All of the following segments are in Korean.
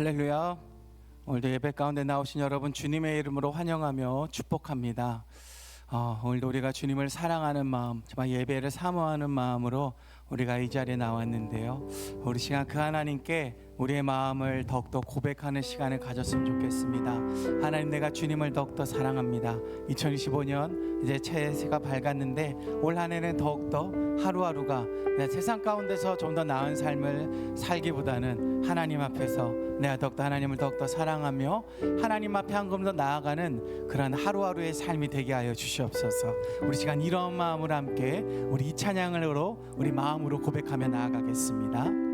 할렐루야. 오늘도 예배 가운데 나오신 여러분 주님의 이름으로 환영하며 축복합니다. 오늘도 우리가 주님을 사랑하는 마음, 정말 예배를 사모하는 마음으로 우리가 이 자리에 나왔는데요, 우리 시간 그 하나님께 우리의 마음을 더욱더 고백하는 시간을 가졌으면 좋겠습니다. 하나님, 내가 주님을 더욱더 사랑합니다. 2025년 이제 새해가 밝았는데 올 한 해는 더욱더 하루하루가 세상 가운데서 좀 더 나은 삶을 살기보다는 하나님 앞에서 내가 더욱더 하나님을 더욱더 사랑하며 하나님 앞에 한 걸음 더 나아가는 그런 하루하루의 삶이 되게 하여 주시옵소서. 우리 시간 이런 마음으로 함께 우리 이 찬양으로 우리 마음으로 고백하며 나아가겠습니다.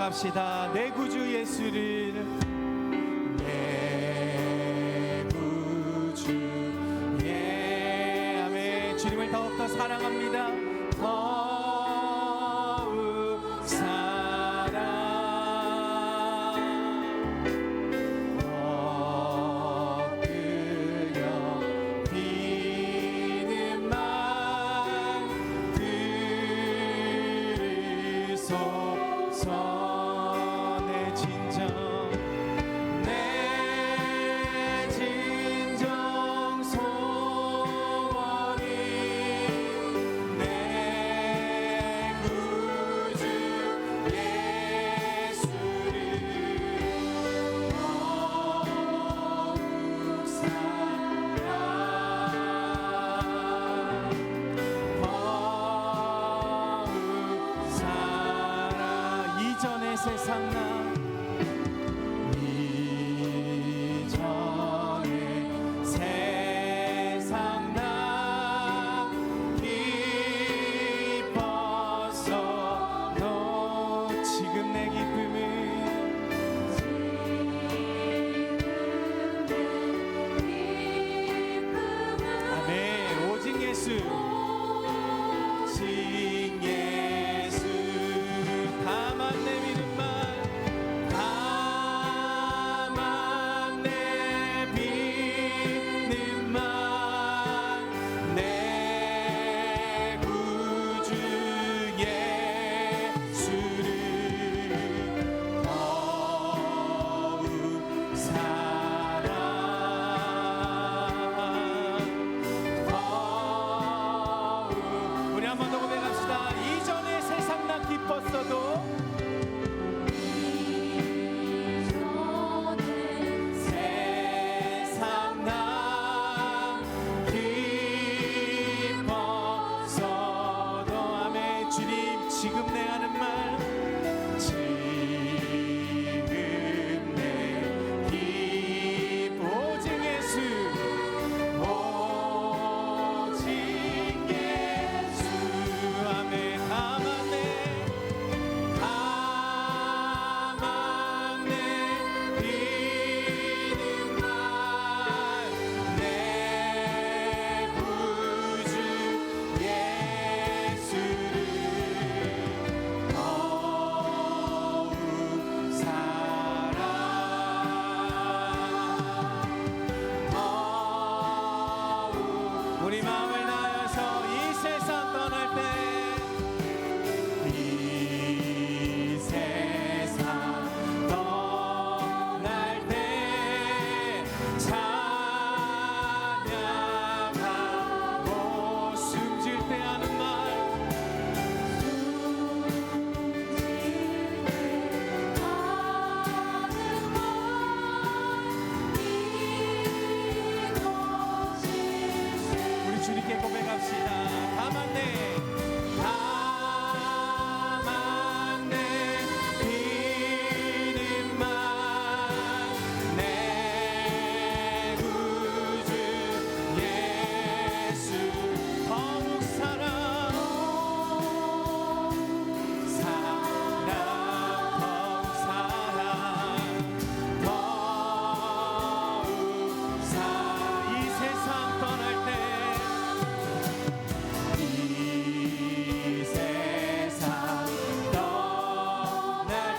합시다. 내 구주 예수를, 내 구주, 예, 아멘. 주님을 더욱더 사랑합니다. 더욱 사랑, 엎드려 비는만 들으소서. 세상 나 이전에 세상 나 기뻤어. 너 지금 내 기쁨은 아멘. 오직 예수, 오직 예수, 다만 내 믿음만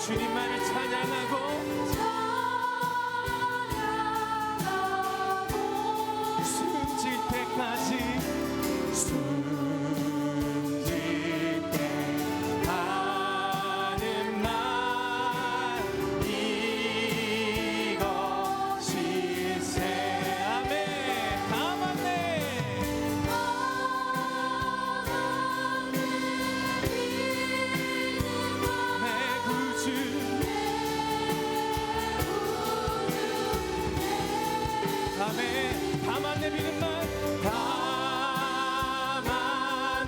주님만을 찬양하고 숨질 때까지 숨질 때 하는 말 이것일세. 아멘. 다 맞네. 내 구주 아멘. 다만 내비는 말 다만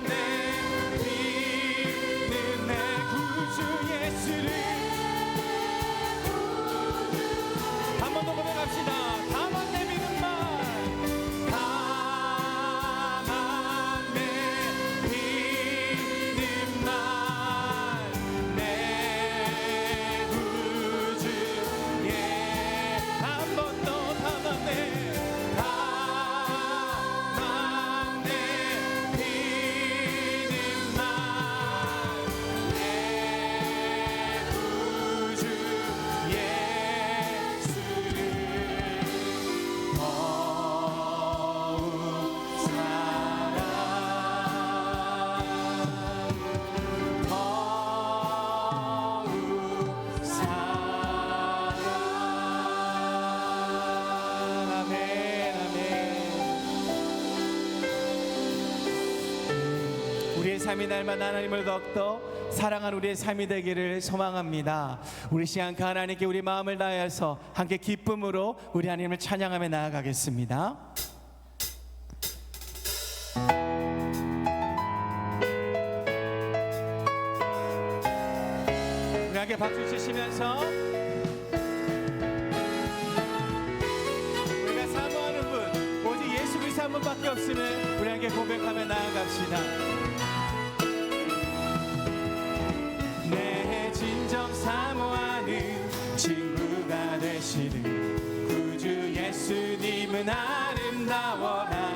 내비는 내 구주 예수를 한 번 더 고백합시다. 다만 내비는 말 다만 내비는 말 내 구주 예 한 번 더 다만 내 우리의 삶이 날마다 하나님을 더욱더 사랑하는 우리의 삶이 되기를 소망합니다. 우리 시간 그 하나님께 우리 마음을 다해서 함께 기쁨으로 우리 하나님을 찬양하며 나아가겠습니다. 우리 함께 박수 치시면서 우리가 사모하는 분 오직 예수 그리스도 한 분밖에 없음을 우리 함께 고백하며 나아갑시다. 내 진정 사모하는 친구가 되시는 구주 예수님은 아름다워라.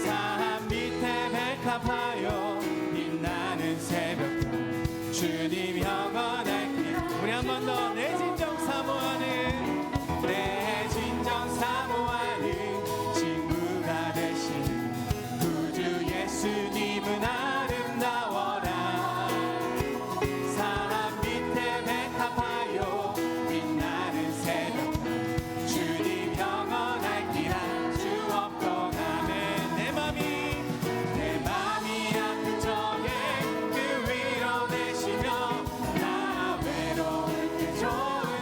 산 밑에 백합하여 빛나는 새벽별 주님 영원하길. 우리 한 번 더 내 진정 사모하는 내 진정 사모하는 친구가 되시는 구주 예수님은 아름다워라. 사람 밑에 백합하여 빛나는 새벽별 주님 영원할 길 알 수 없고 가면 내 맘이 아픈 적에 그 위로 되시며 나 외로울 때 좋은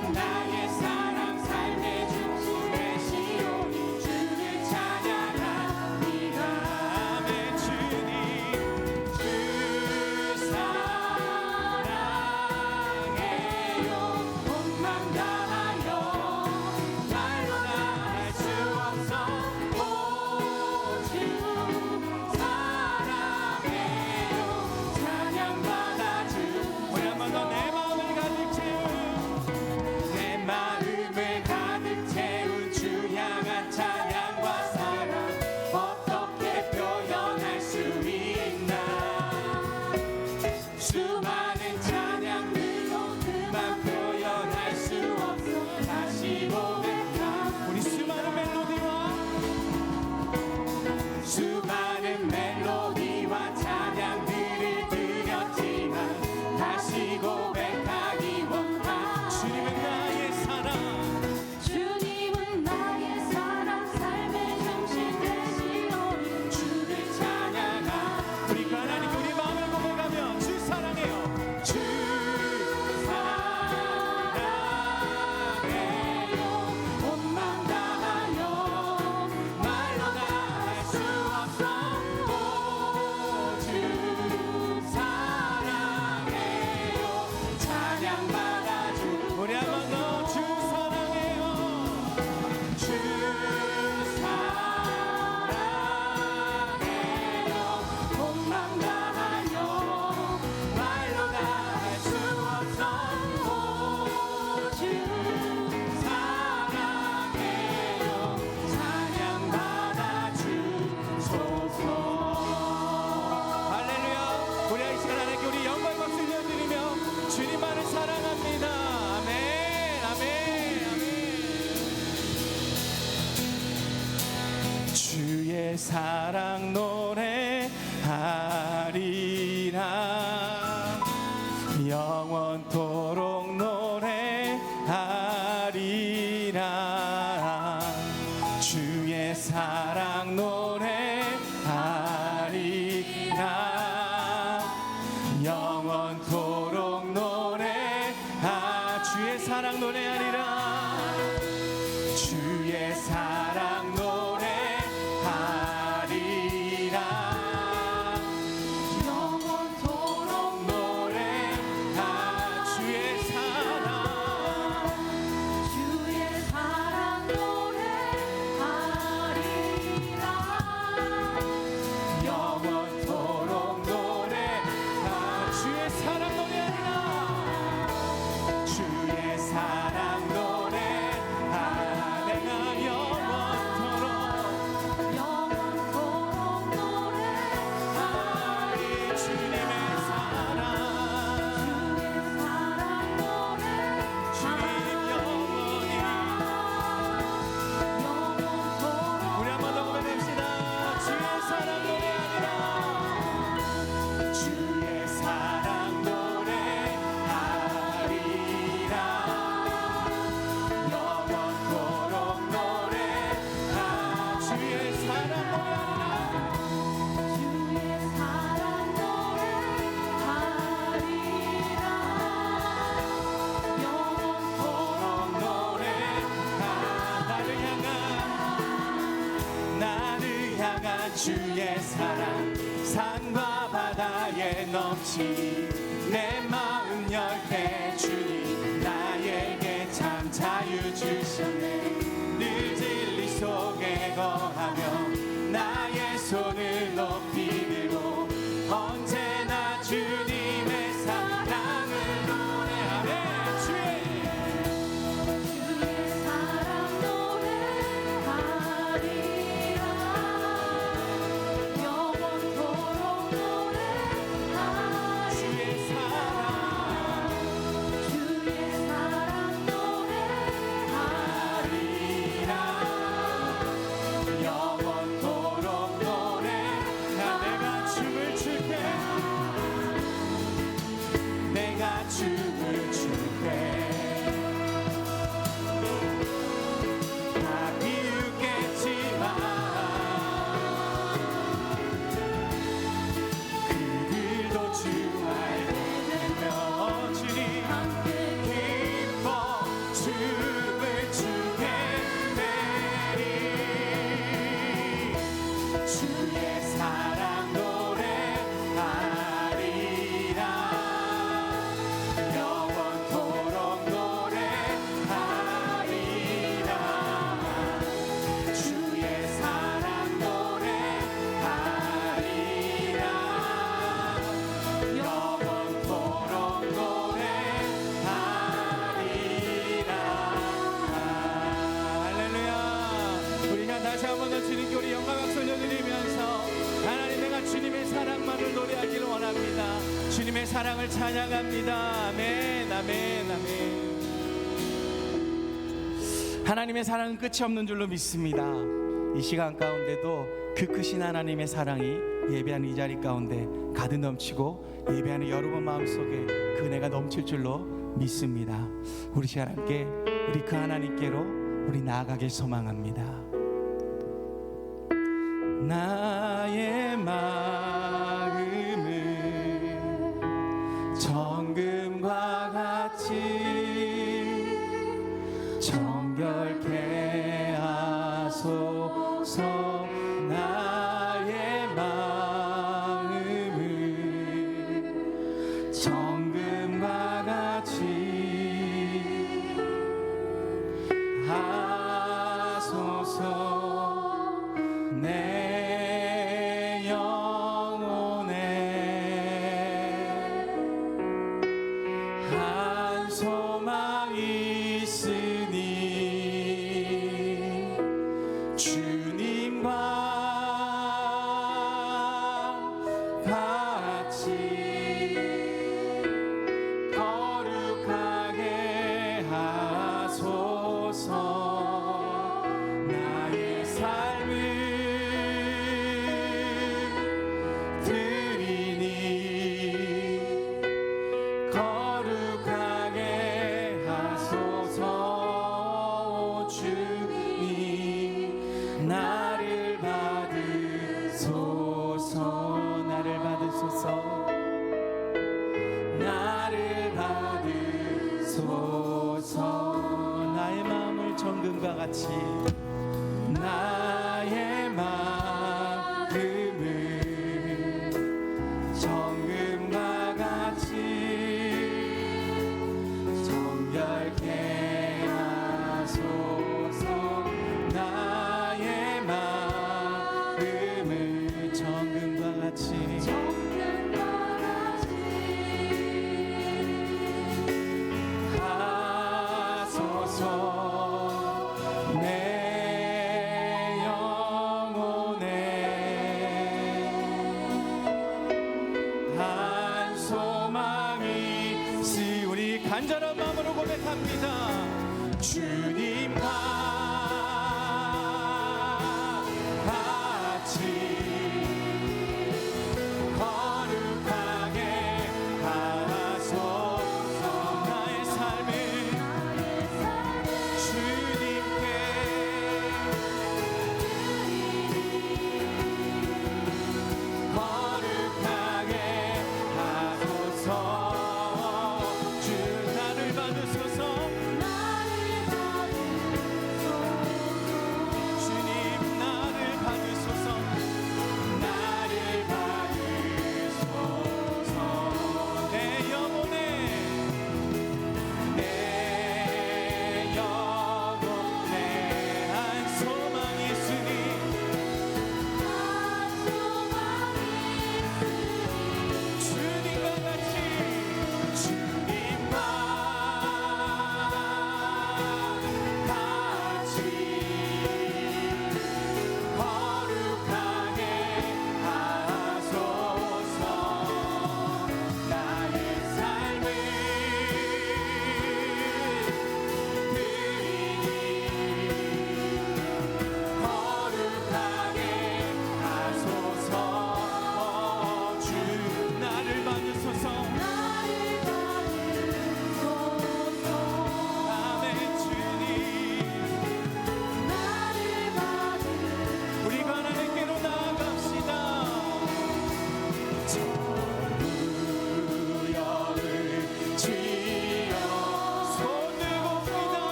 주님은 나의 사랑 삶의 중심 되시오니 주를 찬양합니다. 아멘. 주님 주 사랑해요. 온맘 다하여 말로 다 할 수 없어. 오 주 사랑해요. 찬양받아 주. 우리 한 번 더 내 마음을 가득 채운 내 마음을 가득 채운 주 향한 찬양과 사랑 어떻게 표현할 수 있나. 수많은 찬양들로 그만 표현할 수 없어. 다시 고백하 우리 수많은 멜로디와 찬양들을 드렸지만 다시 고백하기 원하. 주님은 나의 사랑 주님은 나의 사랑 삶의 중심 되시오니 주를 찬양하. 우리 그 하나님께 우리 마음을 고백하며 주 사랑해요. 주 사랑해요. 온맘 다하여 말로 다 할 수 없어. 오 주 사랑해요. 찬양받아 주. 우리 한 번 더 주 사랑해요. 주 사랑해요. 온맘 다하여 말로 다 할 수 없어. 오 주 사랑해요. 찬양받아 주소서. 할렐루야. 우리 이 시간 하나님께 우리 영광의 박수 올려드리며 주님만을 사랑합니다. 아멘. 아멘. 아멘. 주의 사랑 노래하리라. 영원토록 노래하리라. 주의 사랑 노래하리라. 영원토록 주의 사랑 노래하리라. 주의 사랑 노래하리라. 영원토록 주의 사랑 주의 사랑 노래하리라. 영원토록 주의 사랑 노래하리라. 주의 사랑 노래하리라. 내가 영원토록 노래하리. 주님의 사랑 주의 사랑 주님 영원히. 영원토록 우리 한 번 더 고백합시다. 주의 사랑 노래하리라. 주의 사랑 노래하리라. 영원토록 주의 사랑 노래하리라. 주의 사랑 노래하리라. 영원토록 나를 향한 주의 사랑 산과 바다에 넘치 내 마음 열 때 주님 나에게 참 자유 주셨네. 늘 진리 속에 거하며 나의 손을 높이 들고 언제나 주님의 사랑을 노래하며 주의 사랑 노래하리라. 영원토록 노래하리. 주의 사랑 주의 사랑을 찬양합니다. 아멘, 아멘, 아멘. 하나님의 사랑은 끝이 없는 줄로 믿습니다. 이 시간 가운데도 그 크신 하나님의 사랑이 예배하는 이 자리 가운데 가득 넘치고 예배하는 여러분 마음속에 그 은혜가 넘칠 줄로 믿습니다. 우리 시간 함께 우리 그 하나님께로 우리 나아가길 소망합니다. 나의 마음을 정금과 같이 정결케 하소서. 나의 마음을 정금과 같이 하소서. 내 영혼에 한 소망이 있으니 주님과 같이 거룩하게 하소서. 나의 삶을 드리니 거룩하게 하소서. 주님 나를 받으소서. 나를 받으소서. 나를 받으소서. 나의 마음을 정금과 같이 나의 마음을 정금과 같이 정결케 하소서. 나의 마음을 정금과 같이 하소서. 내 영혼에 한 소망이 있으니 우리 간절한 마음으로 고백합니다. 주님과 같이 거룩하게 하소서. 나의 삶을 주님께 거룩하게 하소서. 주 나를 받으소서.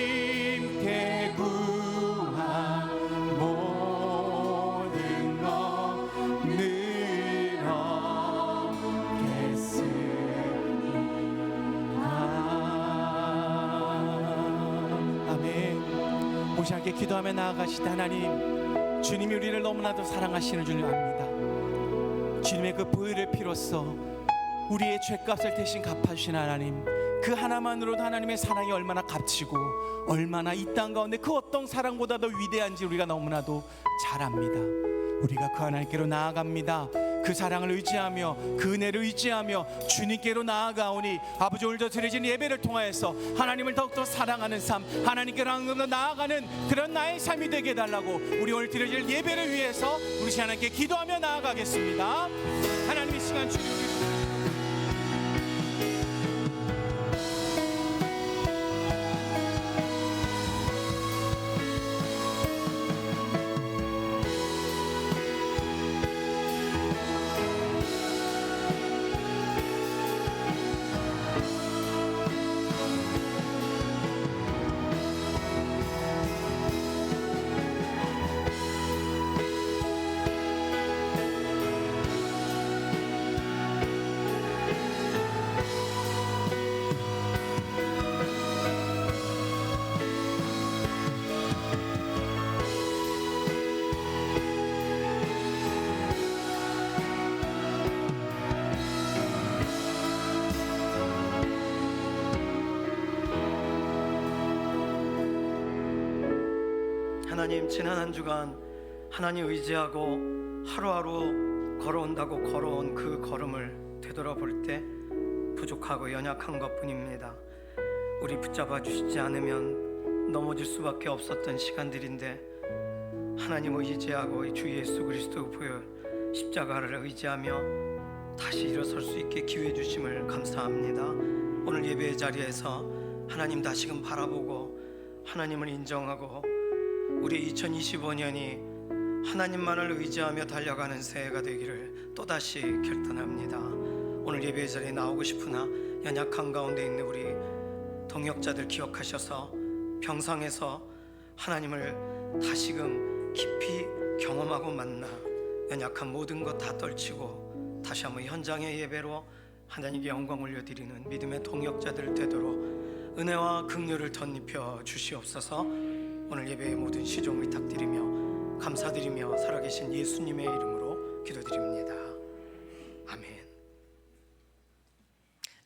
주님께 구한 모든 것 늘 얻겠습니다. 아멘. 혹시 함께 기도하며 나아가시다. 하나님, 주님이 우리를 너무나도 사랑하시는 줄 압니다. 주님의 그 보혈의 피로써 우리의 죄값을 대신 갚아주신 하나님, 그 하나만으로도 하나님의 사랑이 얼마나 값지고 얼마나 이 땅 가운데 그 어떤 사랑보다도 위대한지 우리가 너무나도 잘 압니다. 우리가 그 하나님께로 나아갑니다. 그 사랑을 의지하며 그 은혜를 의지하며 주님께로 나아가오니 아버지, 오늘도 드려진 예배를 통하여서 하나님을 더욱더 사랑하는 삶, 하나님께로 항상 나아가는 그런 나의 삶이 되게 해달라고 우리 오늘 드려질 예배를 위해서 우리 하나님께 기도하며 나아가겠습니다. 하나님, 이 시간 주님 하나님, 지난 한 주간 하나님 의지하고 하루하루 걸어온다고 걸어온 그 걸음을 되돌아볼 때 부족하고 연약한 것뿐입니다. 우리 붙잡아 주시지 않으면 넘어질 수밖에 없었던 시간들인데 하나님을 의지하고 주 예수 그리스도 보혈 십자가를 의지하며 다시 일어설 수 있게 기회 주심을 감사합니다. 오늘 예배의 자리에서 하나님 다시금 바라보고 하나님을 인정하고 우리 2025년이 하나님만을 의지하며 달려가는 새해가 되기를 또다시 결단합니다. 오늘 예배의 자리에 나오고 싶으나 연약한 가운데 있는 우리 동역자들 기억하셔서 평상에서 하나님을 다시금 깊이 경험하고 만나 연약한 모든 것 다 떨치고 다시 한번 현장의 예배로 하나님께 영광 올려드리는 믿음의 동역자들 되도록 은혜와 긍휼을 덧입혀 주시옵소서. 오늘 예배의 모든 시종 의탁드리며 감사드리며 살아계신 예수님의 이름으로 기도드립니다. 아멘.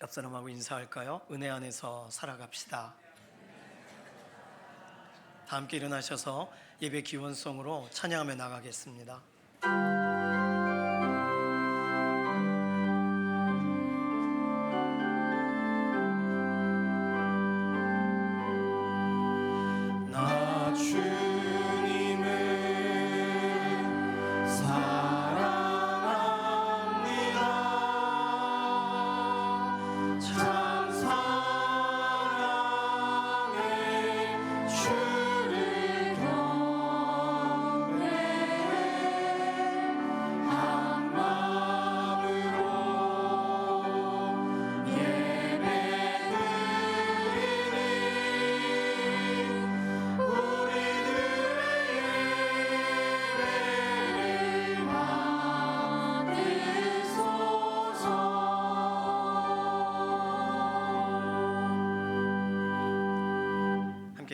옆 사람하고 인사할까요? 은혜 안에서 살아갑시다. 다 함께 일어나셔서 예배 기원송으로 찬양하며 나가겠습니다.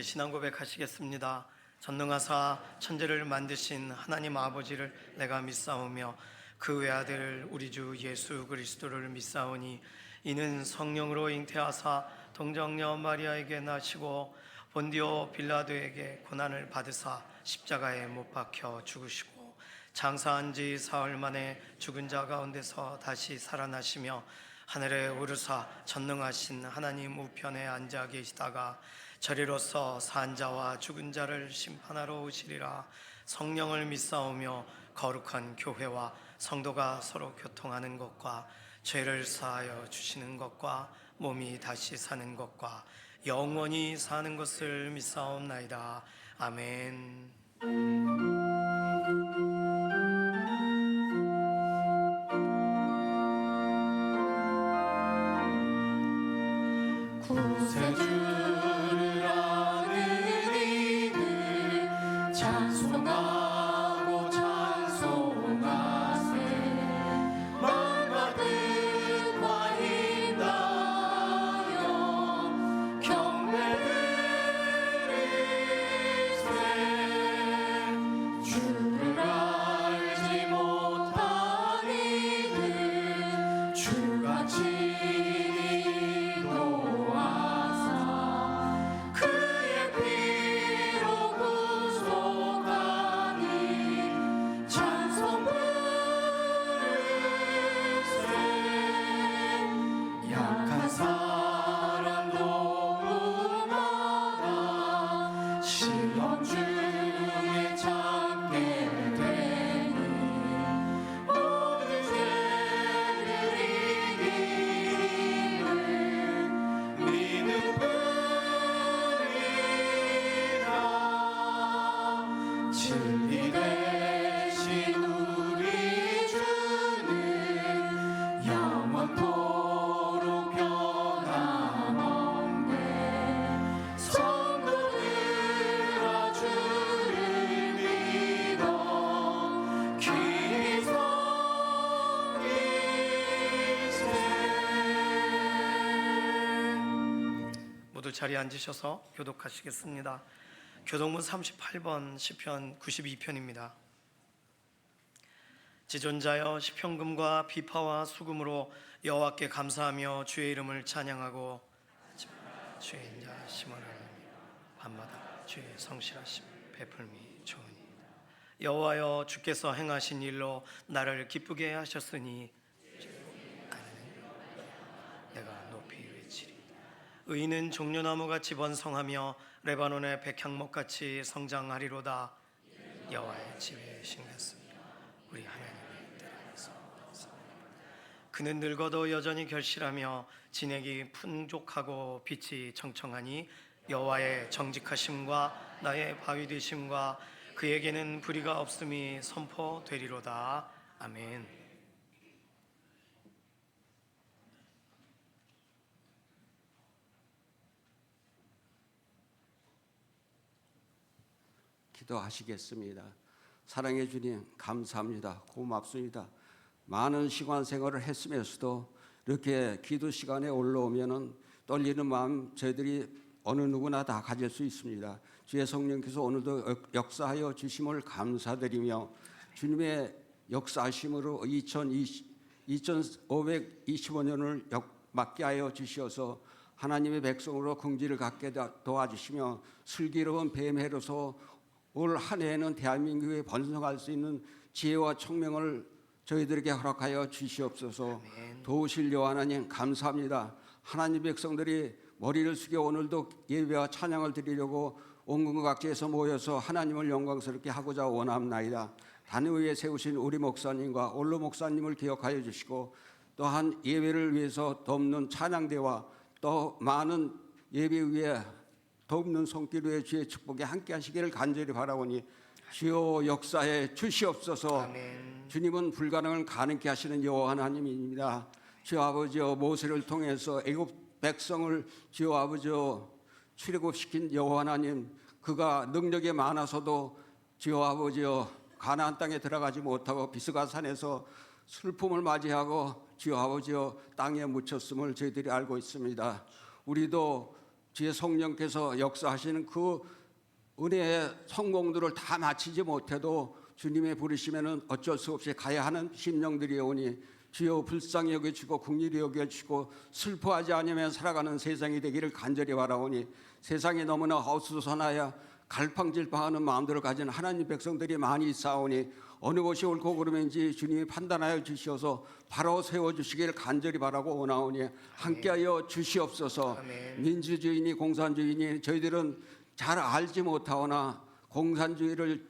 신앙 고백하시겠습니다. 전능하사 천지를 만드신 하나님 아버지를 내가 믿사오며 그 외아들 우리 주 예수 그리스도를 믿사오니 이는 성령으로 잉태하사 동정녀 마리아에게 나시고 본디오 빌라도에게 고난을 받으사 십자가에 못 박혀 죽으시고 장사한 지 사흘 만에 죽은 자 가운데서 다시 살아나시며 하늘에 오르사 전능하신 하나님 우편에 앉아 계시다가 저리로서 산 자와 죽은 자를 심판하러 오시리라. 성령을 믿사오며 거룩한 교회와 성도가 서로 교통하는 것과 죄를 사하여 주시는 것과 몸이 다시 사는 것과 영원히 사는 것을 믿사옵나이다. 아멘. 구세주를 아는 이들 찬송하고 찬송하세. 마음과 뜻과 힘 다하여 경배드리세. 주를 알지 못한 이들 주가 친히 도와사 그의 피로 구속하니 찬송 부르세. 약한 사람 도움하다 시험 중에 찾게 되니 모든 죄를 이기는 믿음 뿐이라. 진리 되신 우리 주는 영원토록 변함없네. 성도들아 주를 믿어 귀히 섬기세. 모두 자리에 앉으셔서 교독하시겠습니다. 교독문 38번 시편 92편입니다. 지존자여 시편금과 비파와 수금으로 여호와께 감사하며 주의 이름을 찬양하고 주의 인자하심을 하나니 밤마다 주의 성실하심 베풀미 좋으니. 여호와여 주께서 행하신 일로 나를 기쁘게 하셨으니 내가 높이 외치리. 의인은 종려나무같이 번성하며 레바논의 백향목같이 성장하리로다. 여호와의 집에 심겼으며 우리 하나님의 뜰 안에서 그는 늙어도 여전히 결실하며 진액이 풍족하고 빛이 청청하니 여호와의 정직하심과 나의 바위 되심과 그에게는 불의가 없음이 선포되리로다. 아멘. 기도하시겠습니다. 사랑해 주님 감사합니다. 고맙습니다. 많은 시간 생활을 했으면서도 이렇게 기도 시간에 올라오면은 떨리는 마음 저희들이 어느 누구나 다 가질 수 있습니다. 주의 성령께서 오늘도 역사하여 주심을 감사드리며 주님의 역사하심으로 2525년을 맞게 하여 주시어서 하나님의 백성으로 긍지를 갖게 도와주시며 슬기로운 뱀해로서 올 한 해에는 대한민국에 번성할 수 있는 지혜와 총명을 저희들에게 허락하여 주시옵소서. 도우실 여호와 하나님 감사합니다. 하나님 백성들이 머리를 숙여 오늘도 예배와 찬양을 드리려고 온 각지에서 모여서 하나님을 영광스럽게 하고자 원합나이다. 단위 위에 세우신 우리 목사님과 올로 목사님을 기억하여 주시고 또한 예배를 위해서 돕는 찬양대와 또 많은 예배 위에 돕는 손길 위에 주의 축복에 함께 하시기를 간절히 바라오니 주여 역사에 주시옵소서. 아멘. 주님은 불가능을 가능케 하시는 여호와 하나님입니다. 주여 아버지여 모세를 통해서 애굽 백성을 주여 아버지여 출애굽시킨 여호와 하나님, 그가 능력이 많아서도 주여 아버지여 가나안 땅에 들어가지 못하고 비스가산에서 슬픔을 맞이하고 주여 아버지여 땅에 묻혔음을 저희들이 알고 있습니다. 우리도 주의 성령께서 역사하시는 그 은혜의 성공들을 다 마치지 못해도 주님의 부르시면은 어쩔 수 없이 가야 하는 심령들이 오니 주여 불쌍히 여겨주시고 긍휼히 여겨주시고 슬퍼하지 않으면 살아가는 세상이 되기를 간절히 바라오니 세상이 너무나 어수선하여 갈팡질팡하는 마음들을 가진 하나님 백성들이 많이 있사오니 어느 것이 옳고 그름인지 주님이 판단하여 주시어서 바로 세워주시기를 간절히 바라고 원하오니 함께하여 주시옵소서. 아멘. 민주주의니 공산주의니 저희들은 잘 알지 못하오나 공산주의를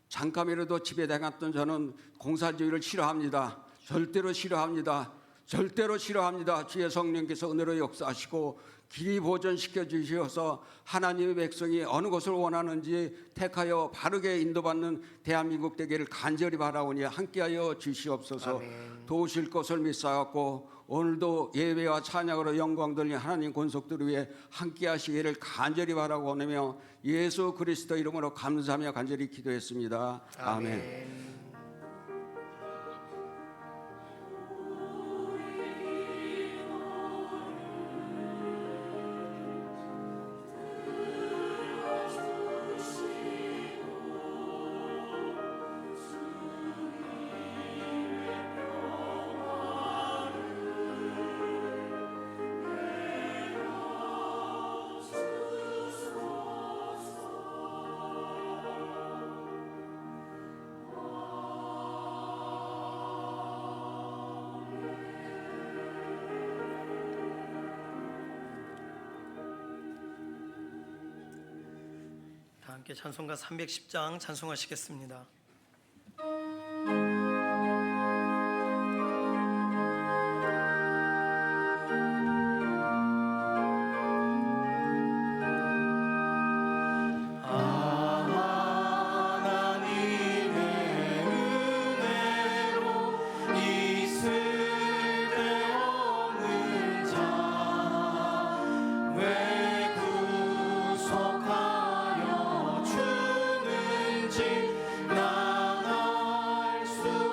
잠깐이라도 지배당했던 저는 공산주의를 싫어합니다. 절대로 싫어합니다. 절대로 싫어합니다. 주의 성령께서 은혜로 역사하시고 길이 보존시켜 주셔서 하나님의 백성이 어느 것을 원하는지 택하여 바르게 인도받는 대한민국 되기를 간절히 바라오니 함께하여 주시옵소서. 아멘. 도우실 것을 믿사옵고 오늘도 예배와 찬양으로 영광 돌린 하나님 권속들을 위해 함께하시기를 간절히 바라고 오며 예수 그리스도 이름으로 감사하며 간절히 기도했습니다. 아멘. 다 함께 찬송가 310장 찬송하시겠습니다. 구속하여 주는지 난 알 수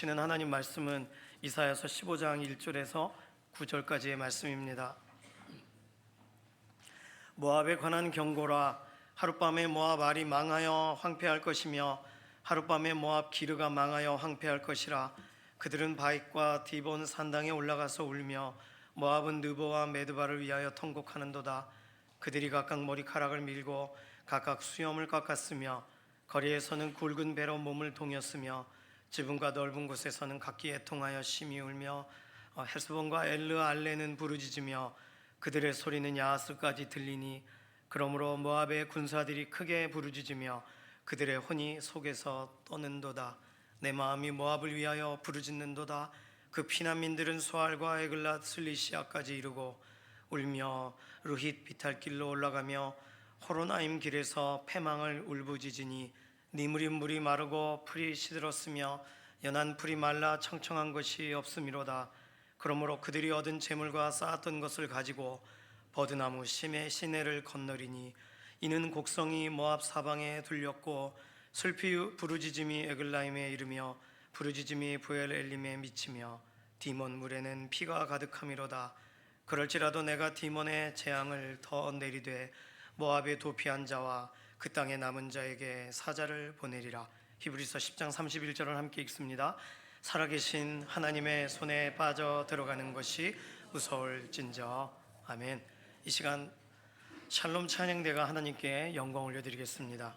주시는 하나님 말씀은 이사야서 15장 1절에서 9절까지의 말씀입니다. 모압에 관한 경고라. 하룻밤에 모압 알이 망하여 황폐할 것이며 하룻밤에 모압 기르가 망하여 황폐할 것이라. 그들은 바익과 디본 산당에 올라가서 울며 모압은 느보와 메드바를 위하여 통곡하는도다. 그들이 각각 머리카락을 밀고 각각 수염을 깎았으며 거리에서는 굵은 배로 몸을 동였으며 지붕과 넓은 곳에서는 각기 애통하여 심히 울며 헤스본과 엘르알레는 부르짖으며 그들의 소리는 야하스까지 들리니 그러므로 모압의 군사들이 크게 부르짖으며 그들의 혼이 속에서 떠는도다. 내 마음이 모압을 위하여 부르짖는도다. 그 피난민들은 수알과 에글랏 슬리시아까지 이르고 울며 루힛 비탈길로 올라가며 호로나임 길에서 패망을 울부짖으니 니무린 물이 마르고 풀이 시들었으며 연한 풀이 말라 청청한 것이 없음이로다. 그러므로 그들이 얻은 재물과 쌓았던 것을 가지고 버드나무 심의 시내를 건너리니 이는 곡성이 모압 사방에 둘렸고 슬피 부르짖음이 에글라임에 이르며 부르짖음이 부엘엘림에 미치며 디몬 물에는 피가 가득함이로다. 그럴지라도 내가 디몬의 재앙을 더 내리되 모압의 도피한 자와 그 땅에 남은 자에게 사자를 보내리라. 히브리서 10장 31절을 함께 읽습니다. 살아계신 하나님의 손에 빠져 들어가는 것이 무서울진저. 아멘. 이 시간 샬롬 찬양대가 하나님께 영광 올려드리겠습니다.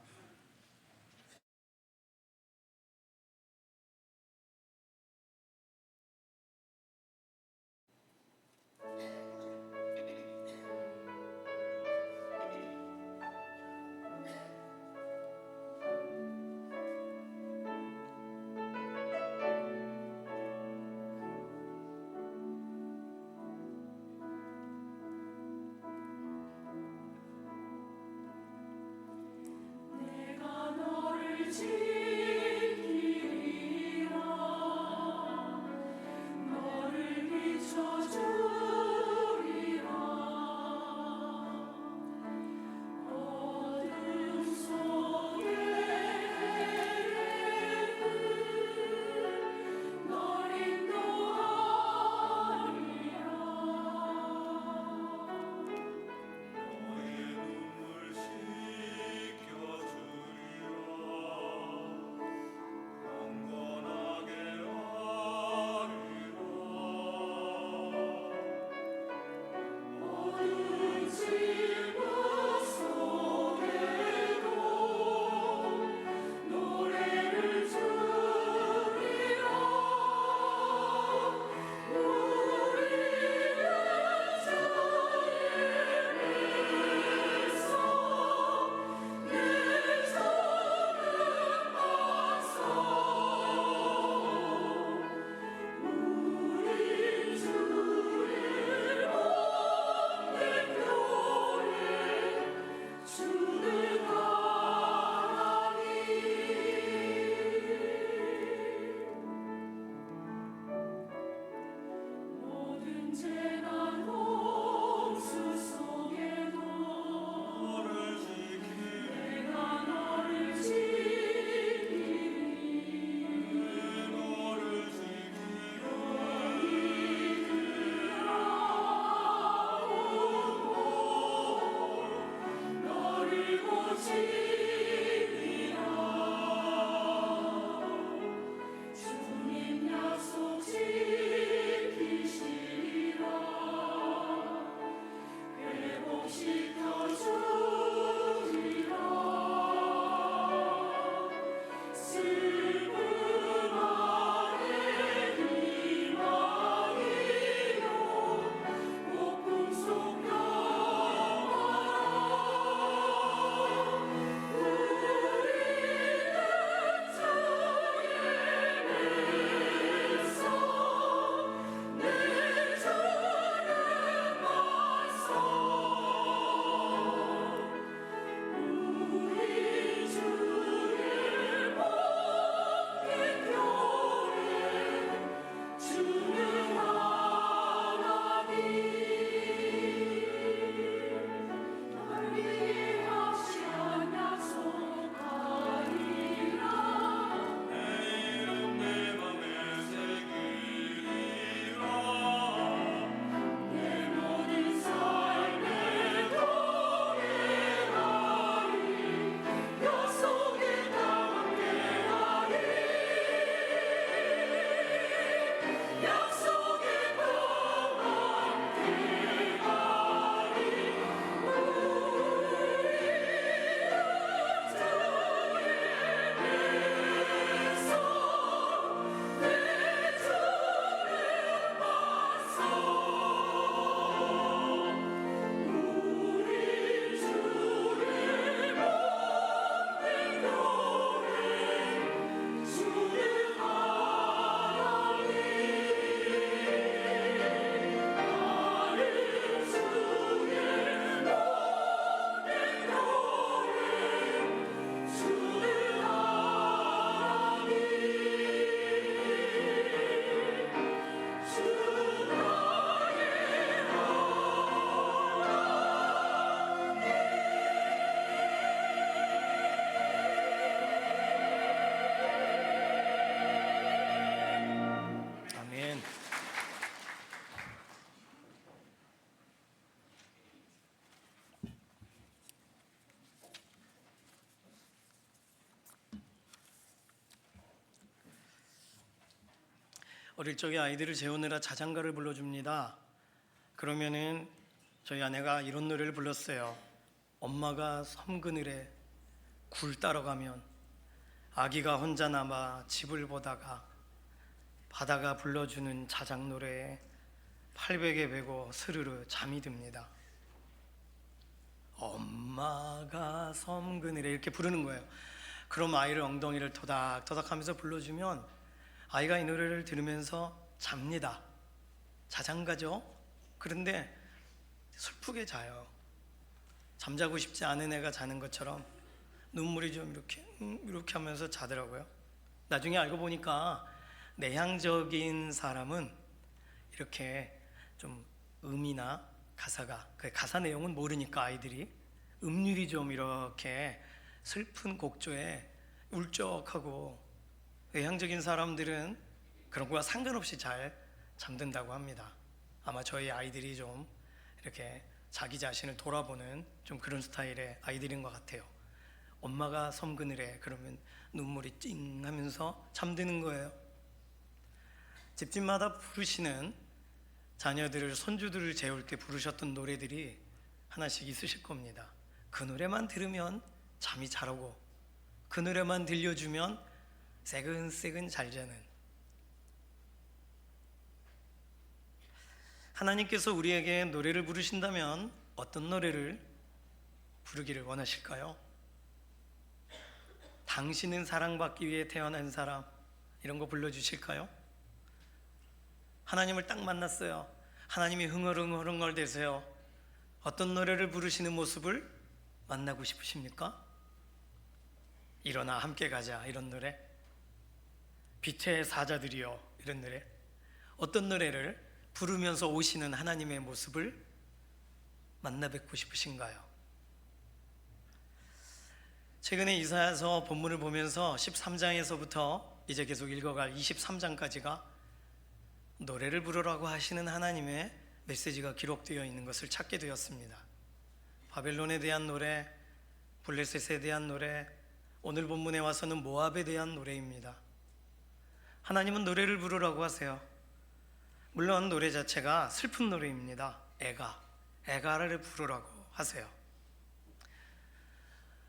내 어릴 적에 아이들을 재우느라 자장가를 불러줍니다. 그러면은 저희 아내가 이런 노래를 불렀어요. 엄마가 섬 그늘에 굴 따러 가면 아기가 혼자 남아 집을 보다가 바다가 불러주는 자장 노래에 팔베개 베고 스르르 잠이 듭니다. 엄마가 섬 그늘에 이렇게 부르는 거예요. 그럼 아이를 엉덩이를 토닥토닥 하면서 불러주면 아이가 이 노래를 들으면서 잡니다. 자장가죠. 그런데 슬프게 자요. 잠자고 싶지 않은 애가 자는 것처럼 눈물이 좀 이렇게 하면서 자더라고요. 나중에 알고 보니까 내향적인 사람은 이렇게 좀 음이나 가사가, 그 가사 내용은 모르니까 아이들이 음률이 좀 이렇게 슬픈 곡조에 울적하고, 외향적인 사람들은 그런 거와 상관없이 잘 잠든다고 합니다. 아마 저희 아이들이 좀 이렇게 자기 자신을 돌아보는 좀 그런 스타일의 아이들인 것 같아요. 엄마가 섬 그늘에 그러면 눈물이 찡 하면서 잠드는 거예요. 집집마다 부르시는 자녀들을, 손주들을 재울 때 부르셨던 노래들이 하나씩 있으실 겁니다. 그 노래만 들으면 잠이 잘 오고, 그 노래만 들려주면 새근새근 잘 자는. 하나님께서 우리에게 노래를 부르신다면 어떤 노래를 부르기를 원하실까요? 당신은 사랑받기 위해 태어난 사람, 이런 거 불러주실까요? 하나님을 딱 만났어요. 하나님이 흥얼흥얼대세요. 어떤 노래를 부르시는 모습을 만나고 싶으십니까? 일어나 함께 가자, 이런 노래. 빛의 사자들이여, 이런 노래. 어떤 노래를 부르면서 오시는 하나님의 모습을 만나 뵙고 싶으신가요? 최근에 이사야서 본문을 보면서 13장에서부터 이제 계속 읽어갈 23장까지가 노래를 부르라고 하시는 하나님의 메시지가 기록되어 있는 것을 찾게 되었습니다. 바벨론에 대한 노래, 블레셋에 대한 노래, 오늘 본문에 와서는 모압에 대한 노래입니다. 하나님은 노래를 부르라고 하세요. 물론 노래 자체가 슬픈 노래입니다. 애가를 부르라고 하세요.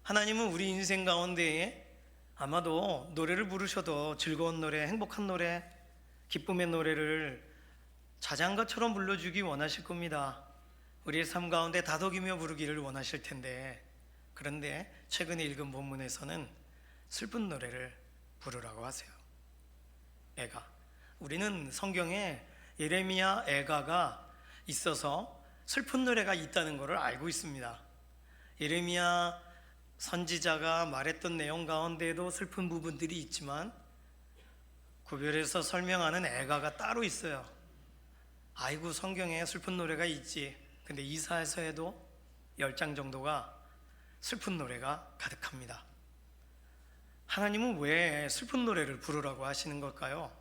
하나님은 우리 인생 가운데에 아마도 노래를 부르셔도 즐거운 노래, 행복한 노래, 기쁨의 노래를 자장가처럼 불러주기 원하실 겁니다. 우리의 삶 가운데 다독이며 부르기를 원하실 텐데, 그런데 최근에 읽은 본문에서는 슬픈 노래를 부르라고 하세요. 애가. 우리는 성경에 예레미야 애가가 있어서 슬픈 노래가 있다는 것을 알고 있습니다. 예레미야 선지자가 말했던 내용 가운데에도 슬픈 부분들이 있지만 구별해서 설명하는 애가가 따로 있어요. 아이고, 성경에 슬픈 노래가 있지. 근데 이사야서에도 10장 정도가 슬픈 노래가 가득합니다. 하나님은 왜 슬픈 노래를 부르라고 하시는 걸까요?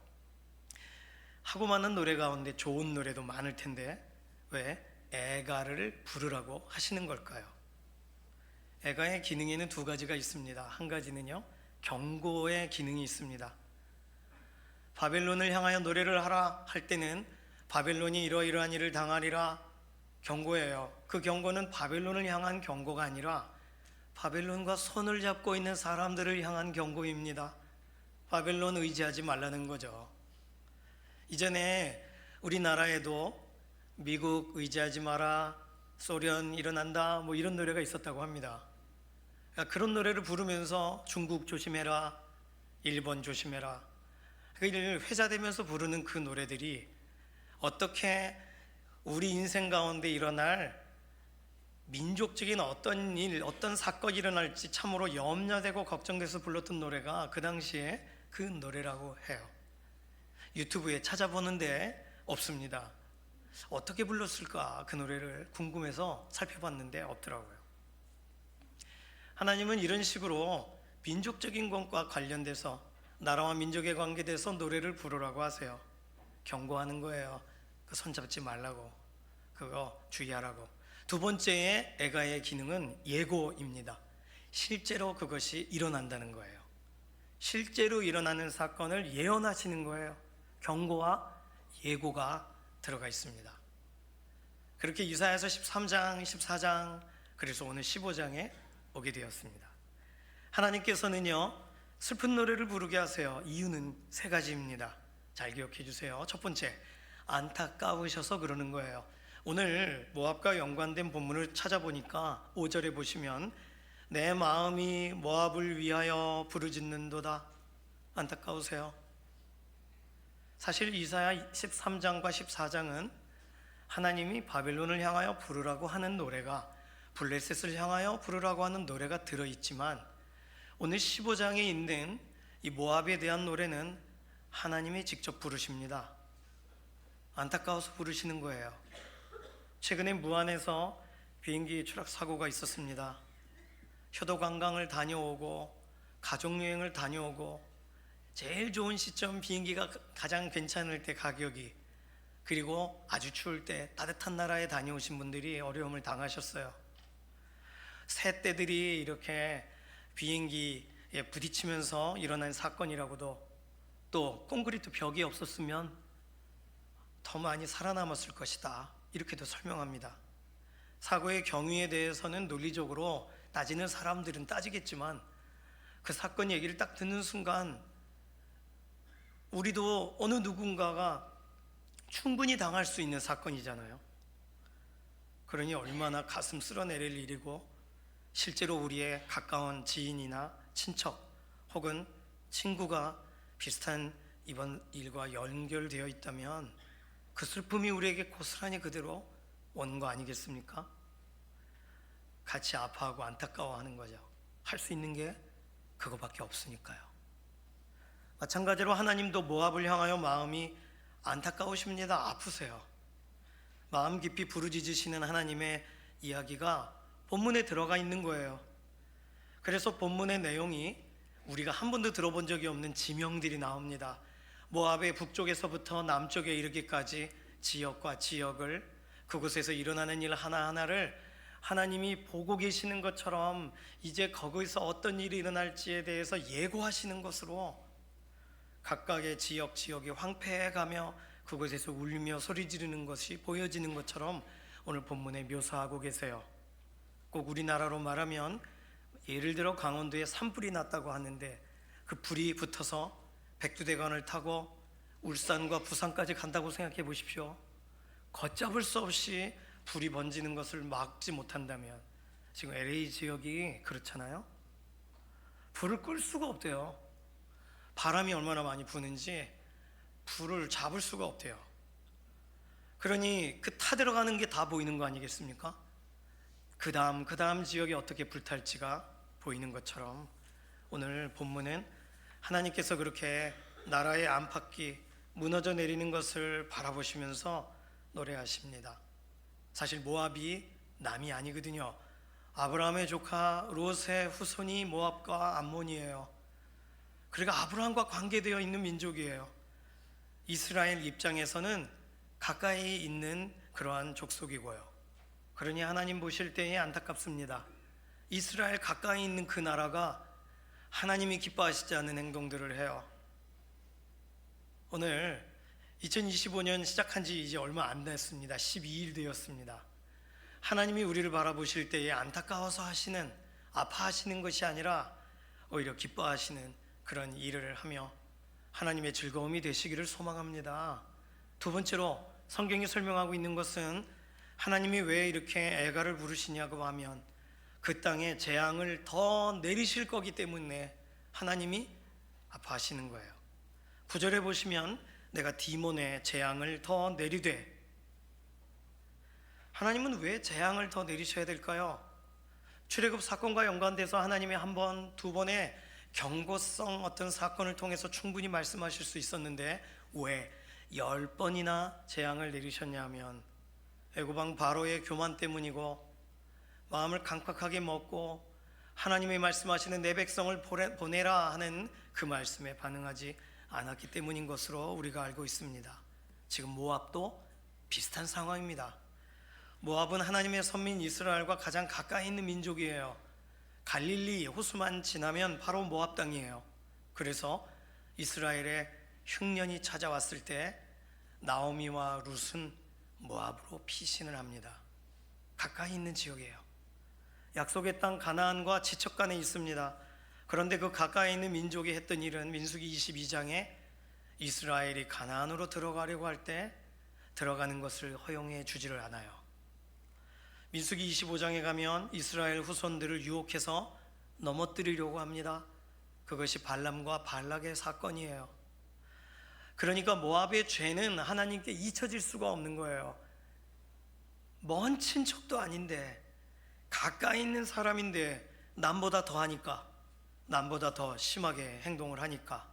하고 많은 노래 가운데 좋은 노래도 많을 텐데 왜 애가를 부르라고 하시는 걸까요? 애가의 기능에는 두 가지가 있습니다. 한 가지는요, 경고의 기능이 있습니다. 바벨론을 향하여 노래를 하라 할 때는 바벨론이 이러이러한 일을 당하리라 경고예요. 그 경고는 바벨론을 향한 경고가 아니라 바벨론과 손을 잡고 있는 사람들을 향한 경고입니다. 바벨론 의지하지 말라는 거죠. 이전에 우리나라에도 미국 의지하지 마라, 소련 일어난다, 뭐 이런 노래가 있었다고 합니다. 그러니까 그런 노래를 부르면서 중국 조심해라, 일본 조심해라, 그를 회자되면서 부르는 그 노래들이 어떻게 우리 인생 가운데 일어날 민족적인 어떤 일, 어떤 사건이 일어날지 참으로 염려되고 걱정돼서 불렀던 노래가 그 당시에 그 노래라고 해요. 유튜브에 찾아보는데 없습니다. 어떻게 불렀을까, 그 노래를 궁금해서 살펴봤는데 없더라고요. 하나님은 이런 식으로 민족적인 것과 관련돼서, 나라와 민족에 관계돼서 노래를 부르라고 하세요. 경고하는 거예요. 그 손잡지 말라고, 그거 주의하라고. 두 번째의 애가의 기능은 예고입니다. 실제로 그것이 일어난다는 거예요. 실제로 일어나는 사건을 예언하시는 거예요. 경고와 예고가 들어가 있습니다. 그렇게 이사야서 13장, 14장, 그래서 오늘 15장에 오게 되었습니다. 하나님께서는요, 슬픈 노래를 부르게 하세요. 이유는 세 가지입니다. 잘 기억해 주세요. 첫 번째, 안타까우셔서 그러는 거예요. 오늘 모압과 연관된 본문을 찾아보니까 5절에 보시면 내 마음이 모압을 위하여 부르짖는도다. 안타까우세요. 사실 이사야 13장과 14장은 하나님이 바벨론을 향하여 부르라고 하는 노래가, 블레셋을 향하여 부르라고 하는 노래가 들어있지만 오늘 15장에 있는 이 모압에 대한 노래는 하나님이 직접 부르십니다. 안타까워서 부르시는 거예요. 최근에 무안에서 비행기 추락 사고가 있었습니다. 효도 관광을 다녀오고 가족여행을 다녀오고 제일 좋은 시점, 비행기가 가장 괜찮을 때 가격이, 그리고 아주 추울 때 따뜻한 나라에 다녀오신 분들이 어려움을 당하셨어요. 새떼들이 이렇게 비행기에 부딪히면서 일어난 사건이라고도, 또 콘크리트 벽이 없었으면 더 많이 살아남았을 것이다, 이렇게도 설명합니다. 사고의 경위에 대해서는 논리적으로 따지는 사람들은 따지겠지만 그 사건 얘기를 딱 듣는 순간 우리도 어느 누군가가 충분히 당할 수 있는 사건이잖아요. 그러니 얼마나 가슴 쓸어내릴 일이고, 실제로 우리의 가까운 지인이나 친척 혹은 친구가 비슷한 이번 일과 연결되어 있다면 그 슬픔이 우리에게 고스란히 그대로 온 거 아니겠습니까? 같이 아파하고 안타까워하는 거죠. 할 수 있는 게 그거밖에 없으니까요. 마찬가지로 하나님도 모압을 향하여 마음이 안타까우십니다. 아프세요. 마음 깊이 부르짖으시는 하나님의 이야기가 본문에 들어가 있는 거예요. 그래서 본문의 내용이 우리가 한 번도 들어본 적이 없는 지명들이 나옵니다. 모압의 북쪽에서부터 남쪽에 이르기까지 지역과 지역을, 그곳에서 일어나는 일 하나하나를 하나님이 보고 계시는 것처럼 이제 거기서 어떤 일이 일어날지에 대해서 예고하시는 것으로 각각의 지역이 황폐해가며 그곳에서 울며 소리 지르는 것이 보여지는 것처럼 오늘 본문에 묘사하고 계세요. 꼭 우리나라로 말하면 예를 들어 강원도에 산불이 났다고 하는데 그 불이 붙어서 백두대간을 타고 울산과 부산까지 간다고 생각해 보십시오. 걷잡을 수 없이 불이 번지는 것을 막지 못한다면, 지금 LA 지역이 그렇잖아요. 불을 끌 수가 없대요. 바람이 얼마나 많이 부는지 불을 잡을 수가 없대요. 그러니 그 타들어가는 게 다 보이는 거 아니겠습니까? 그 다음 지역이 어떻게 불탈지가 보이는 것처럼 오늘 본문은 하나님께서 그렇게 나라의 안팎이 무너져 내리는 것을 바라보시면서 노래하십니다. 사실 모압이 남이 아니거든요. 아브라함의 조카 롯의 후손이 모압과 암몬이에요. 그러니까 아브라함과 관계되어 있는 민족이에요. 이스라엘 입장에서는 가까이 있는 그러한 족속이고요. 그러니 하나님 보실 때에 안타깝습니다. 이스라엘 가까이 있는 그 나라가 하나님이 기뻐하시지 않는 행동들을 해요. 오늘 2025년 시작한 지 이제 얼마 안 됐습니다. 12일 되었습니다. 하나님이 우리를 바라보실 때에 안타까워서 하시는, 아파하시는 것이 아니라 오히려 기뻐하시는 그런 일을 하며 하나님의 즐거움이 되시기를 소망합니다. 두 번째로 성경이 설명하고 있는 것은 하나님이 왜 이렇게 애가를 부르시냐고 하면 그 땅에 재앙을 더 내리실 거기 때문에 하나님이 아파하시는 거예요. 9절에 보시면 내가 디몬에 재앙을 더 내리되, 하나님은 왜 재앙을 더 내리셔야 될까요? 출애굽 사건과 연관돼서 하나님이 한 번, 두 번의 경고성 어떤 사건을 통해서 충분히 말씀하실 수 있었는데 왜 10번이나 재앙을 내리셨냐 하면 애고방 바로의 교만 때문이고, 마음을 강팍하게 먹고 하나님이 말씀하시는 내 백성을 보내라 하는 그 말씀에 반응하지 않았기 때문인 것으로 우리가 알고 있습니다. 지금 모압도 비슷한 상황입니다. 모압은 하나님의 선민 이스라엘과 가장 가까이 있는 민족이에요. 갈릴리 호수만 지나면 바로 모압 땅이에요. 그래서 이스라엘의 흉년이 찾아왔을 때 나오미와 룻은 모압으로 피신을 합니다. 가까이 있는 지역이에요. 약속의 땅 가나안과 지척간에 있습니다. 그런데 그 가까이 있는 민족이 했던 일은 민수기 22장에 이스라엘이 가나안으로 들어가려고 할 때 들어가는 것을 허용해 주지를 않아요. 민수기 25장에 가면 이스라엘 후손들을 유혹해서 넘어뜨리려고 합니다. 그것이 발람과 발락의 사건이에요. 그러니까 모압의 죄는 하나님께 잊혀질 수가 없는 거예요. 먼 친척도 아닌데, 가까이 있는 사람인데 남보다 더 하니까, 남보다 더 심하게 행동을 하니까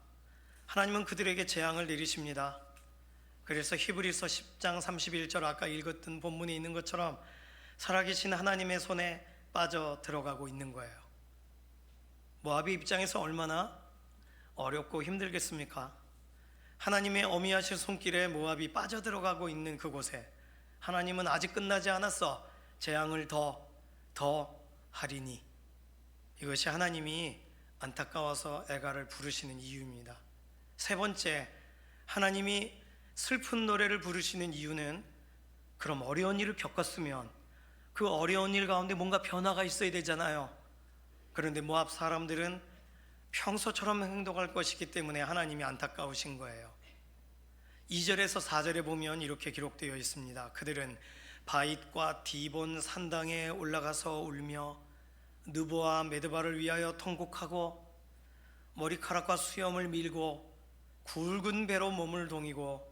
하나님은 그들에게 재앙을 내리십니다. 그래서 히브리서 10장 31절 아까 읽었던 본문에 있는 것처럼 살아계신 하나님의 손에 빠져 들어가고 있는 거예요. 모압의 입장에서 얼마나 어렵고 힘들겠습니까? 하나님의 어미하실 손길에 모압이 빠져 들어가고 있는 그곳에 하나님은 아직 끝나지 않았어, 재앙을 더 하리니. 이것이 하나님이 안타까워서 애가를 부르시는 이유입니다. 세 번째, 하나님이 슬픈 노래를 부르시는 이유는, 그럼 어려운 일을 겪었으면 그 어려운 일 가운데 뭔가 변화가 있어야 되잖아요. 그런데 모압 사람들은 평소처럼 행동할 것이기 때문에 하나님이 안타까우신 거예요. 2절에서 4절에 보면 이렇게 기록되어 있습니다. 그들은 바잇과 디본 산당에 올라가서 울며 느보와 메드바를 위하여 통곡하고 머리카락과 수염을 밀고 굵은 배로 몸을 동이고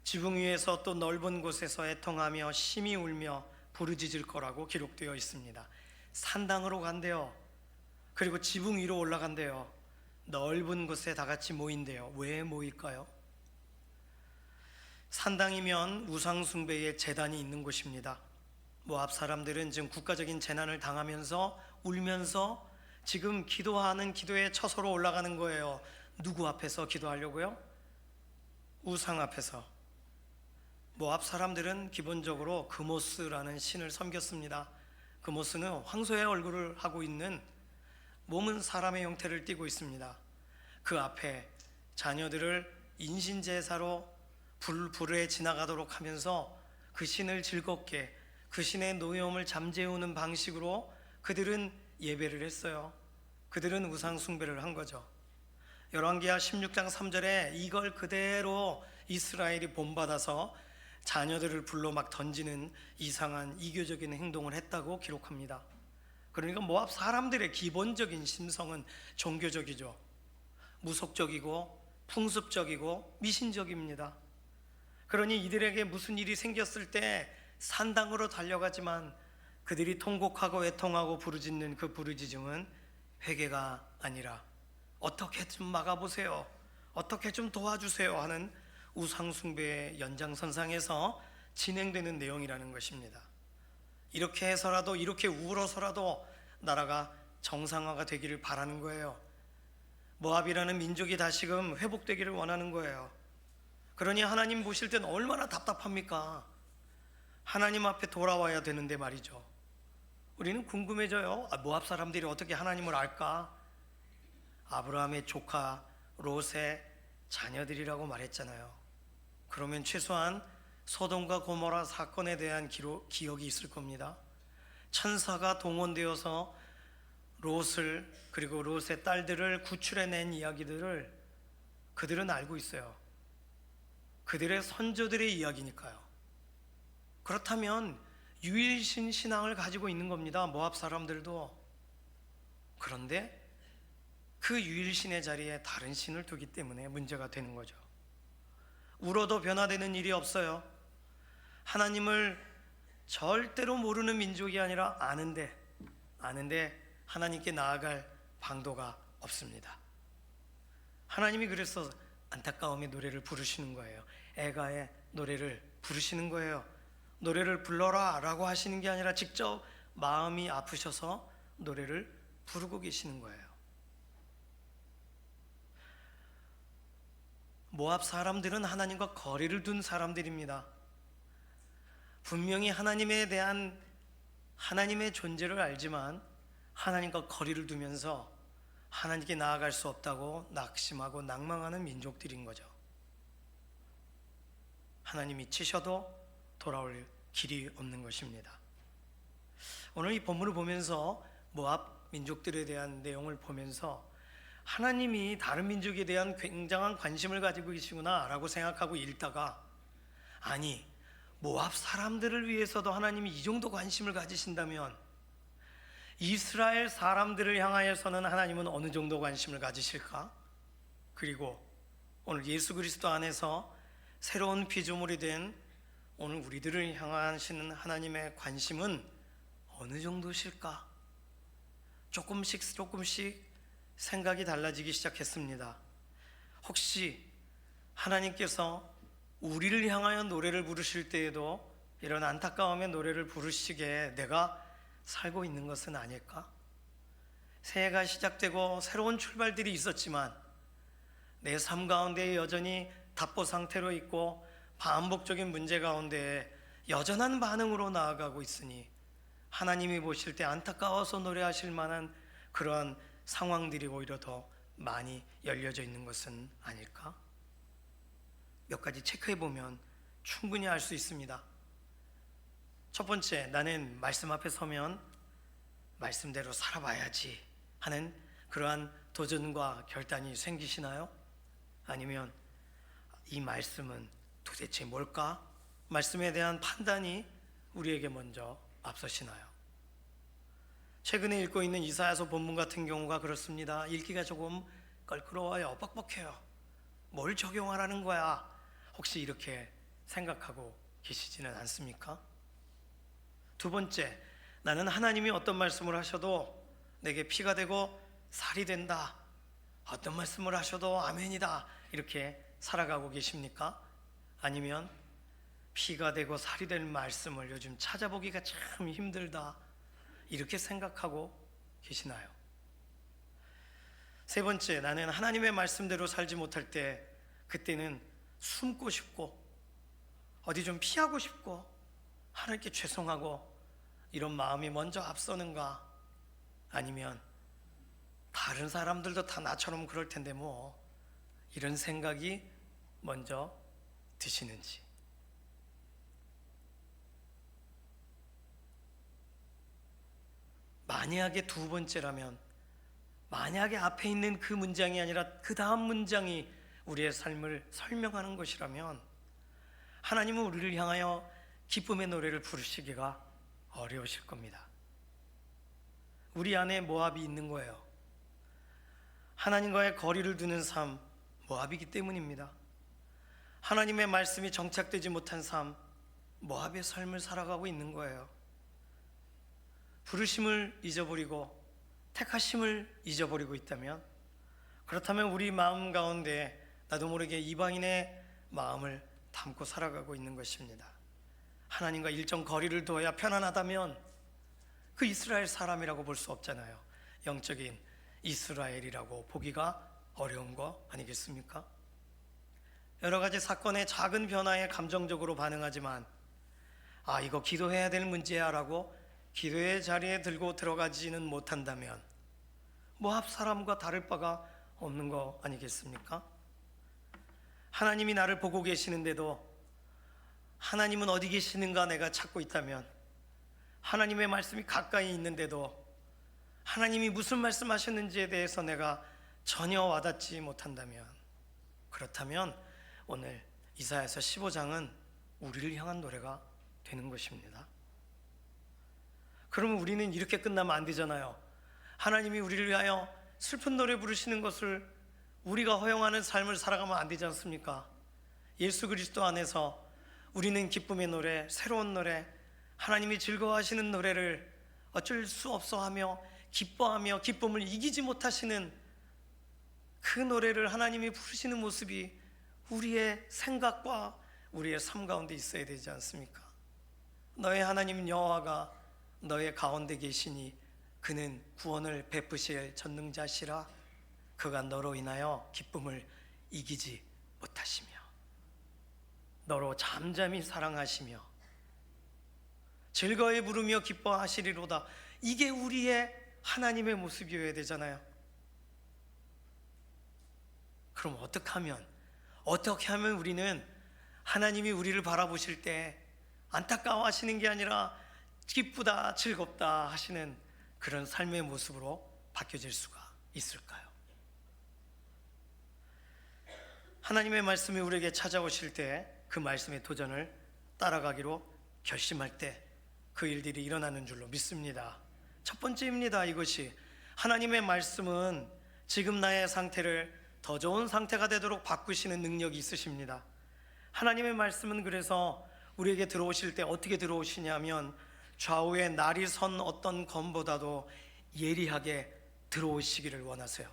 지붕 위에서 또 넓은 곳에서 애통하며 심히 울며 부르짖을 거라고 기록되어 있습니다. 산당으로 간대요. 그리고 지붕 위로 올라간대요. 넓은 곳에 다 같이 모인대요. 왜 모일까요? 산당이면 우상 숭배의 제단이 있는 곳입니다. 모압 사람들은 지금 국가적인 재난을 당하면서 울면서 지금 기도하는 기도의 처소로 올라가는 거예요. 누구 앞에서 기도하려고요? 우상 앞에서. 모압 사람들은 기본적으로 그모스라는 신을 섬겼습니다. 그모스는 황소의 얼굴을 하고 있는, 몸은 사람의 형태를 띠고 있습니다. 그 앞에 자녀들을 인신제사로 불에 지나가도록 하면서 그 신을 즐겁게, 그 신의 노여움을 잠재우는 방식으로 그들은 예배를 했어요. 그들은 우상 숭배를 한 거죠. 열왕기하 16장 3절에 이걸 그대로 이스라엘이 본받아서 자녀들을 불러 막 던지는 이상한 이교적인 행동을 했다고 기록합니다. 그러니까 모압 사람들의 기본적인 심성은 종교적이죠. 무속적이고 풍습적이고 미신적입니다. 그러니 이들에게 무슨 일이 생겼을 때 산당으로 달려가지만 그들이 통곡하고 애통하고 부르짖는 그 부르짖음은 회개가 아니라 어떻게 좀 막아보세요, 어떻게 좀 도와주세요 하는 우상숭배의 연장선상에서 진행되는 내용이라는 것입니다. 이렇게 해서라도, 이렇게 울어서라도 나라가 정상화가 되기를 바라는 거예요. 모압이라는 민족이 다시금 회복되기를 원하는 거예요. 그러니 하나님 보실 때는 얼마나 답답합니까? 하나님 앞에 돌아와야 되는데 말이죠. 우리는 궁금해져요. 모압 사람들이 어떻게 하나님을 알까? 아브라함의 조카 롯의 자녀들이라고 말했잖아요. 그러면 최소한 소돔과 고모라 사건에 대한 기억이 있을 겁니다. 천사가 동원되어서 롯을, 그리고 롯의 딸들을 구출해낸 이야기들을 그들은 알고 있어요. 그들의 선조들의 이야기니까요. 그렇다면 유일신 신앙을 가지고 있는 겁니다, 모압 사람들도. 그런데 그 유일신의 자리에 다른 신을 두기 때문에 문제가 되는 거죠. 울어도 변화되는 일이 없어요. 하나님을 절대로 모르는 민족이 아니라 아는데 하나님께 나아갈 방도가 없습니다. 하나님이 그래서 안타까움의 노래를 부르시는 거예요. 애가의 노래를 부르시는 거예요. 노래를 불러라 라고 하시는 게 아니라 직접 마음이 아프셔서 노래를 부르고 계시는 거예요. 모압 사람들은 하나님과 거리를 둔 사람들입니다. 분명히 하나님에 대한 하나님의 존재를 알지만 하나님과 거리를 두면서 하나님께 나아갈 수 없다고 낙심하고 낭망하는 민족들인 거죠. 하나님이 치셔도 돌아올 길이 없는 것입니다. 오늘 이 본문을 보면서 모압 민족들에 대한 내용을 보면서 하나님이 다른 민족에 대한 굉장한 관심을 가지고 계시구나 라고 생각하고 읽다가, 아니 모압 사람들을 위해서도 하나님이 이 정도 관심을 가지신다면 이스라엘 사람들을 향하여서는 하나님은 어느 정도 관심을 가지실까? 그리고 오늘 예수 그리스도 안에서 새로운 피조물이 된 오늘 우리들을 향하시는 하나님의 관심은 어느 정도실까? 조금씩 생각이 달라지기 시작했습니다. 혹시 하나님께서 우리를 향하여 노래를 부르실 때에도 이런 안타까움의 노래를 부르시게 내가 살고 있는 것은 아닐까? 새해가 시작되고 새로운 출발들이 있었지만 내 삶 가운데 여전히 답보 상태로 있고 반복적인 문제 가운데 여전한 반응으로 나아가고 있으니 하나님이 보실 때 안타까워서 노래하실 만한 그러한 상황들이 오히려 더 많이 열려져 있는 것은 아닐까? 몇 가지 체크해 보면 충분히 알 수 있습니다. 첫 번째, 나는 말씀 앞에 서면 말씀대로 살아봐야지 하는 그러한 도전과 결단이 생기시나요? 아니면 이 말씀은 도대체 뭘까? 말씀에 대한 판단이 우리에게 먼저 앞서시나요? 최근에 읽고 있는 이사야서 본문 같은 경우가 그렇습니다. 읽기가 조금 껄끄러워요. 뻑뻑해요. 뭘 적용하라는 거야? 혹시 이렇게 생각하고 계시지는 않습니까? 두 번째, 나는 하나님이 어떤 말씀을 하셔도 내게 피가 되고 살이 된다, 어떤 말씀을 하셔도 아멘이다, 이렇게 살아가고 계십니까? 아니면 피가 되고 살이 될 말씀을 요즘 찾아보기가 참 힘들다, 이렇게 생각하고 계시나요? 세 번째, 나는 하나님의 말씀대로 살지 못할 때 그때는 숨고 싶고 어디 좀 피하고 싶고 하나님께 죄송하고 이런 마음이 먼저 앞서는가? 아니면 다른 사람들도 다 나처럼 그럴 텐데 뭐, 이런 생각이 먼저 드시는지. 만약에 두 번째라면, 만약에 앞에 있는 그 문장이 아니라 그 다음 문장이 우리의 삶을 설명하는 것이라면 하나님은 우리를 향하여 기쁨의 노래를 부르시기가 어려우실 겁니다. 우리 안에 모압이 있는 거예요. 하나님과의 거리를 두는 삶, 모압이기 때문입니다. 하나님의 말씀이 정착되지 못한 삶, 모압의 삶을 살아가고 있는 거예요. 부르심을 잊어버리고 택하심을 잊어버리고 있다면, 그렇다면 우리 마음 가운데 나도 모르게 이방인의 마음을 담고 살아가고 있는 것입니다. 하나님과 일정 거리를 둬야 편안하다면 그 이스라엘 사람이라고 볼 수 없잖아요. 영적인 이스라엘이라고 보기가 어려운 거 아니겠습니까? 여러 가지 사건의 작은 변화에 감정적으로 반응하지만 이거 기도해야 될 문제야 라고 기도의 자리에 들고 들어가지는 못한다면 모압 사람과 다를 바가 없는 거 아니겠습니까? 하나님이 나를 보고 계시는데도 하나님은 어디 계시는가 내가 찾고 있다면, 하나님의 말씀이 가까이 있는데도 하나님이 무슨 말씀하셨는지에 대해서 내가 전혀 와닿지 못한다면, 그렇다면 오늘 이사야서 15장은 우리를 향한 노래가 되는 것입니다. 그러면 우리는 이렇게 끝나면 안 되잖아요. 하나님이 우리를 위하여 슬픈 노래 부르시는 것을 우리가 허용하는 삶을 살아가면 안 되지 않습니까? 예수 그리스도 안에서 우리는 기쁨의 노래, 새로운 노래, 하나님이 즐거워하시는 노래를 어쩔 수 없어 하며 기뻐하며 기쁨을 이기지 못하시는 그 노래를 하나님이 부르시는 모습이 우리의 생각과 우리의 삶 가운데 있어야 되지 않습니까? 너의 하나님 여호와가 너의 가운데 계시니 그는 구원을 베푸실 전능자시라. 그가 너로 인하여 기쁨을 이기지 못하시며 너로 잠잠히 사랑하시며 즐거이 부르며 기뻐하시리로다. 이게 우리의 하나님의 모습이어야 되잖아요. 그럼 어떻게 하면 우리는 하나님이 우리를 바라보실 때 안타까워하시는 게 아니라 기쁘다, 즐겁다 하시는 그런 삶의 모습으로 바뀌어질 수가 있을까요? 하나님의 말씀이 우리에게 찾아오실 때 그 말씀의 도전을 따라가기로 결심할 때 그 일들이 일어나는 줄로 믿습니다. 첫 번째입니다. 이것이 하나님의 말씀은 지금 나의 상태를 더 좋은 상태가 되도록 바꾸시는 능력이 있으십니다. 하나님의 말씀은 그래서 우리에게 들어오실 때 어떻게 들어오시냐면 좌우에 날이 선 어떤 검보다도 예리하게 들어오시기를 원하세요.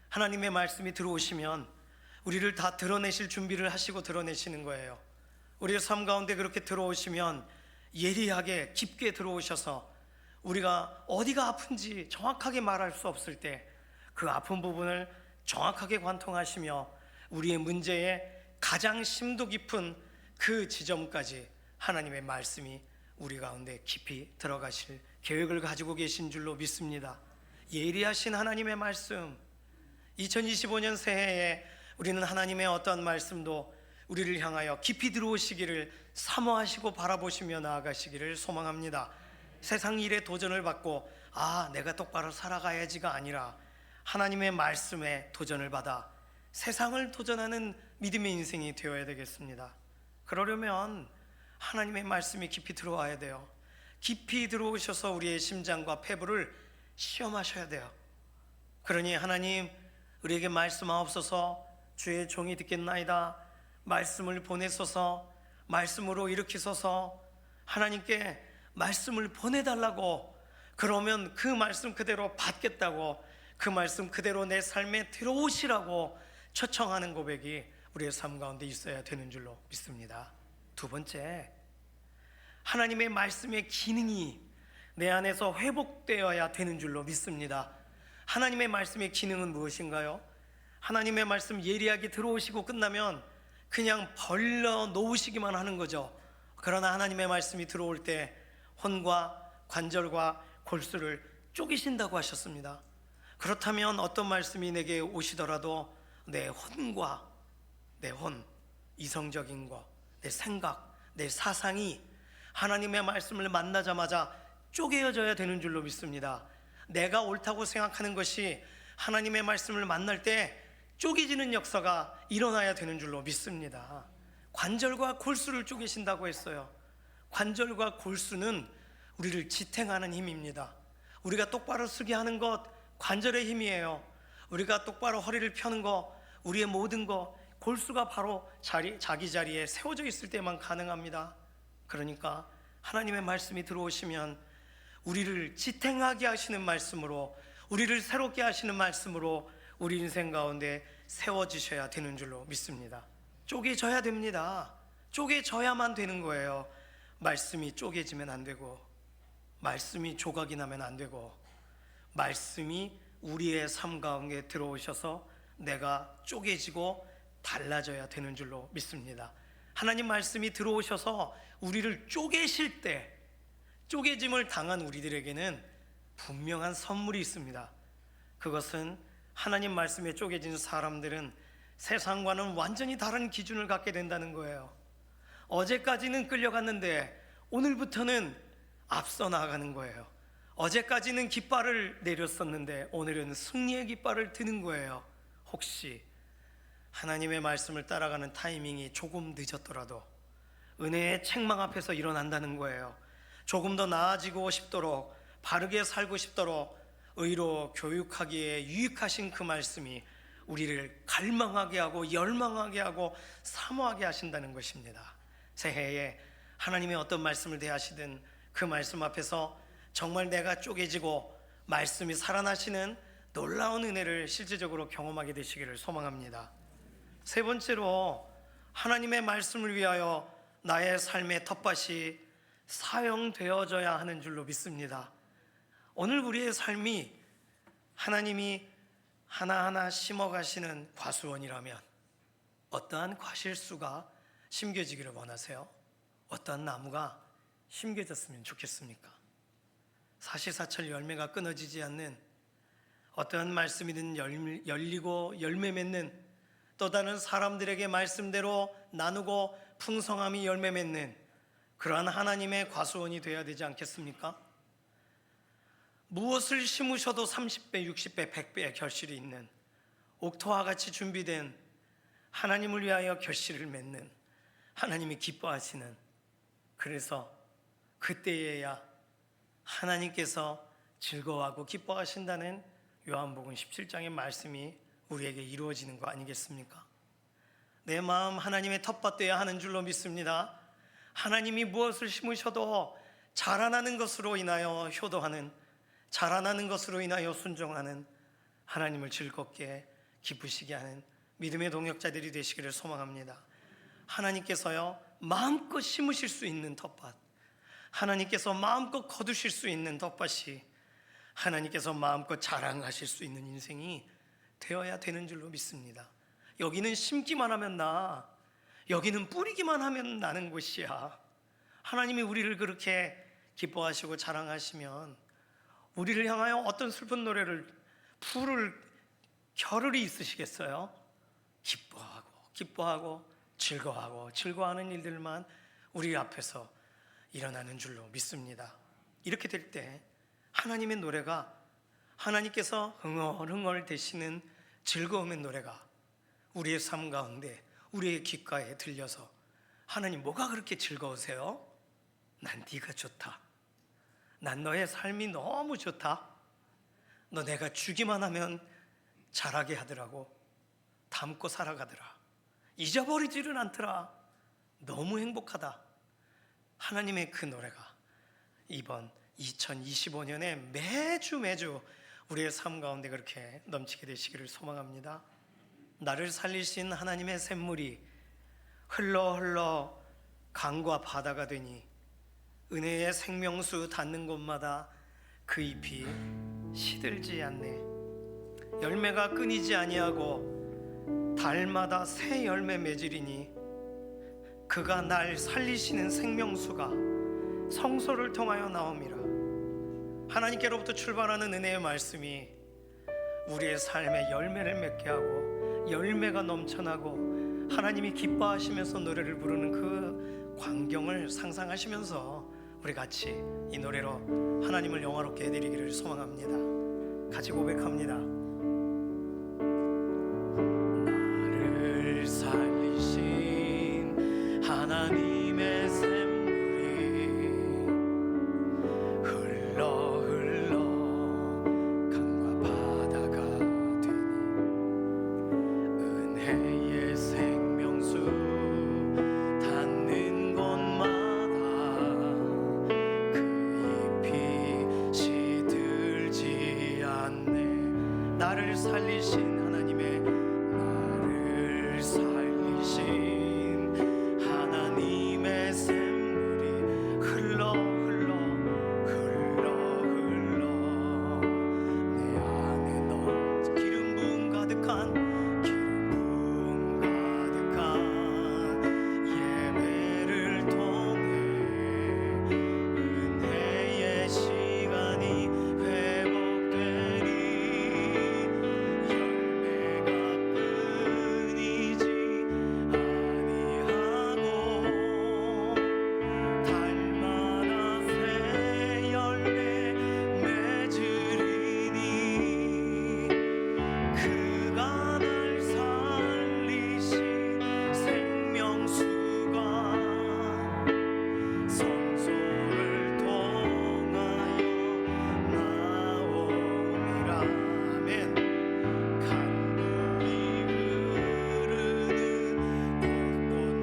하나님의 말씀이 들어오시면 우리를 다 드러내실 준비를 하시고 드러내시는 거예요. 우리의 삶 가운데 그렇게 들어오시면 예리하게 깊게 들어오셔서 우리가 어디가 아픈지 정확하게 말할 수 없을 때 그 아픈 부분을 정확하게 관통하시며 우리의 문제에 가장 심도 깊은 그 지점까지 하나님의 말씀이 우리 가운데 깊이 들어가실 계획을 가지고 계신 줄로 믿습니다. 예리하신 하나님의 말씀, 2025년 새해에 우리는 하나님의 어떠한 말씀도 우리를 향하여 깊이 들어오시기를 사모하시고 바라보시며 나아가시기를 소망합니다. 세상 일에 도전을 받고 내가 똑바로 살아가야지가 아니라 하나님의 말씀에 도전을 받아 세상을 도전하는 믿음의 인생이 되어야 되겠습니다. 그러려면 하나님의 말씀이 깊이 들어와야 돼요. 깊이 들어오셔서 우리의 심장과 폐부를 시험하셔야 돼요. 그러니 하나님 우리에게 말씀하옵소서, 주의 종이 듣겠나이다. 말씀을 보내소서, 말씀으로 일으키소서. 하나님께 말씀을 보내달라고, 그러면 그 말씀 그대로 받겠다고, 그 말씀 그대로 내 삶에 들어오시라고 초청하는 고백이 우리의 삶 가운데 있어야 되는 줄로 믿습니다. 두 번째, 하나님의 말씀의 기능이 내 안에서 회복되어야 되는 줄로 믿습니다. 하나님의 말씀의 기능은 무엇인가요? 하나님의 말씀 예리하게 들어오시고 끝나면 그냥 벌려 놓으시기만 하는 거죠. 그러나 하나님의 말씀이 들어올 때 혼과 관절과 골수를 쪼개신다고 하셨습니다. 그렇다면 어떤 말씀이 내게 오시더라도 내 혼과 내 혼, 이성적인 것, 내 생각, 내 사상이 하나님의 말씀을 만나자마자 쪼개어져야 되는 줄로 믿습니다. 내가 옳다고 생각하는 것이 하나님의 말씀을 만날 때 쪼개지는 역사가 일어나야 되는 줄로 믿습니다. 관절과 골수를 쪼개신다고 했어요. 관절과 골수는 우리를 지탱하는 힘입니다. 우리가 똑바로 서게 하는 것 관절의 힘이에요. 우리가 똑바로 허리를 펴는 것, 우리의 모든 것, 골수가 바로 자기 자리에 세워져 있을 때만 가능합니다. 그러니까 하나님의 말씀이 들어오시면 우리를 지탱하게 하시는 말씀으로, 우리를 새롭게 하시는 말씀으로 우리 인생 가운데 세워지셔야 되는 줄로 믿습니다. 쪼개져야 됩니다. 쪼개져야만 되는 거예요. 말씀이 쪼개지면 안 되고, 말씀이 조각이 나면 안 되고, 말씀이 우리의 삶 가운데 들어오셔서 내가 쪼개지고 달라져야 되는 줄로 믿습니다. 하나님 말씀이 들어오셔서 우리를 쪼개실 때, 쪼개짐을 당한 우리들에게는 분명한 선물이 있습니다. 그것은 하나님 말씀에 쪼개진 사람들은 세상과는 완전히 다른 기준을 갖게 된다는 거예요. 어제까지는 끌려갔는데 오늘부터는 앞서 나아가는 거예요. 어제까지는 깃발을 내렸었는데 오늘은 승리의 깃발을 드는 거예요. 혹시 하나님의 말씀을 따라가는 타이밍이 조금 늦었더라도 은혜의 책망 앞에서 일어난다는 거예요. 조금 더 나아지고 싶도록, 바르게 살고 싶도록 의로 교육하기에 유익하신 그 말씀이 우리를 갈망하게 하고 열망하게 하고 사모하게 하신다는 것입니다. 새해에 하나님의 어떤 말씀을 대하시든 그 말씀 앞에서 정말 내가 쪼개지고 말씀이 살아나시는 놀라운 은혜를 실제적으로 경험하게 되시기를 소망합니다. 세 번째로, 하나님의 말씀을 위하여 나의 삶의 텃밭이 사용되어져야 하는 줄로 믿습니다. 오늘 우리의 삶이 하나님이 하나하나 심어가시는 과수원이라면 어떠한 과실수가 심겨지기를 원하세요? 어떠한 나무가 심겨졌으면 좋겠습니까? 사시사철 열매가 끊어지지 않는, 어떠한 말씀이든 열리고 열매 맺는, 또 다른 사람들에게 말씀대로 나누고 풍성함이 열매 맺는 그러한 하나님의 과수원이 되어야 되지 않겠습니까? 무엇을 심으셔도 30배, 60배, 100배의 결실이 있는 옥토와 같이 준비된 하나님을 위하여 결실을 맺는 하나님이 기뻐하시는, 그래서 그때에야 하나님께서 즐거워하고 기뻐하신다는 요한복음 17장의 말씀이 우리에게 이루어지는 거 아니겠습니까? 내 마음 하나님의 텃밭되어야 하는 줄로 믿습니다. 하나님이 무엇을 심으셔도 자라나는 것으로 인하여 효도하는, 자라나는 것으로 인하여 순종하는, 하나님을 즐겁게 기쁘시게 하는 믿음의 동역자들이 되시기를 소망합니다. 하나님께서요 마음껏 심으실 수 있는 텃밭, 하나님께서 마음껏 거두실 수 있는 텃밭이, 하나님께서 마음껏 자랑하실 수 있는 인생이 되어야 되는 줄로 믿습니다. 여기는 심기만 하면 나, 여기는 뿌리기만 하면 나는 곳이야. 하나님이 우리를 그렇게 기뻐하시고 자랑하시면 우리를 향하여 어떤 슬픈 노래를 부를 겨를이 있으시겠어요? 기뻐하고 즐거워하는 일들만 우리 앞에서 일어나는 줄로 믿습니다. 이렇게 될 때 하나님의 노래가, 하나님께서 흥얼흥얼 되시는 즐거움의 노래가 우리의 삶 가운데, 우리의 귓가에 들려서, 하나님 뭐가 그렇게 즐거우세요? 난 네가 좋다. 난 너의 삶이 너무 좋다. 너 내가 주기만 하면 잘하게 하더라고. 닮고 살아가더라. 잊어버리지를 않더라. 너무 행복하다. 하나님의 그 노래가 이번 2025년에 매주 우리의 삶 가운데 그렇게 넘치게 되시기를 소망합니다. 나를 살리신 하나님의 샘물이 흘러 강과 바다가 되니 은혜의 생명수 닿는 곳마다 그 잎이 시들지 않네. 열매가 끊이지 아니하고 달마다 새 열매 맺으리니 그가 날 살리시는 생명수가 성소를 통하여 나옵니다. 하나님께로부터 출발하는 은혜의 말씀이 우리의 삶에 열매를 맺게 하고 열매가 넘쳐나고 하나님이 기뻐하시면서 노래를 부르는 그 광경을 상상하시면서 우리 같이 이 노래로 하나님을 영화롭게 해드리기를 소망합니다. 같이 고백합니다. 나를 살리신 하나님의 샘물이 흘러 강과 바다가 되니 은혜의 생명수 닿는 곳마다 그 잎이 시들지 않네. 나를 살리신 하나님의 샘물이 흘러 내 안에 기름 부음 가득한 예배를 통해 은혜의 시간이 회복되니 열매가 끊이지 아니하고 달마다 새 열매 맺으리니 그가 날 살리신 생명수가 성소를 통하여 나오리라. 아멘. 강물이 흐르는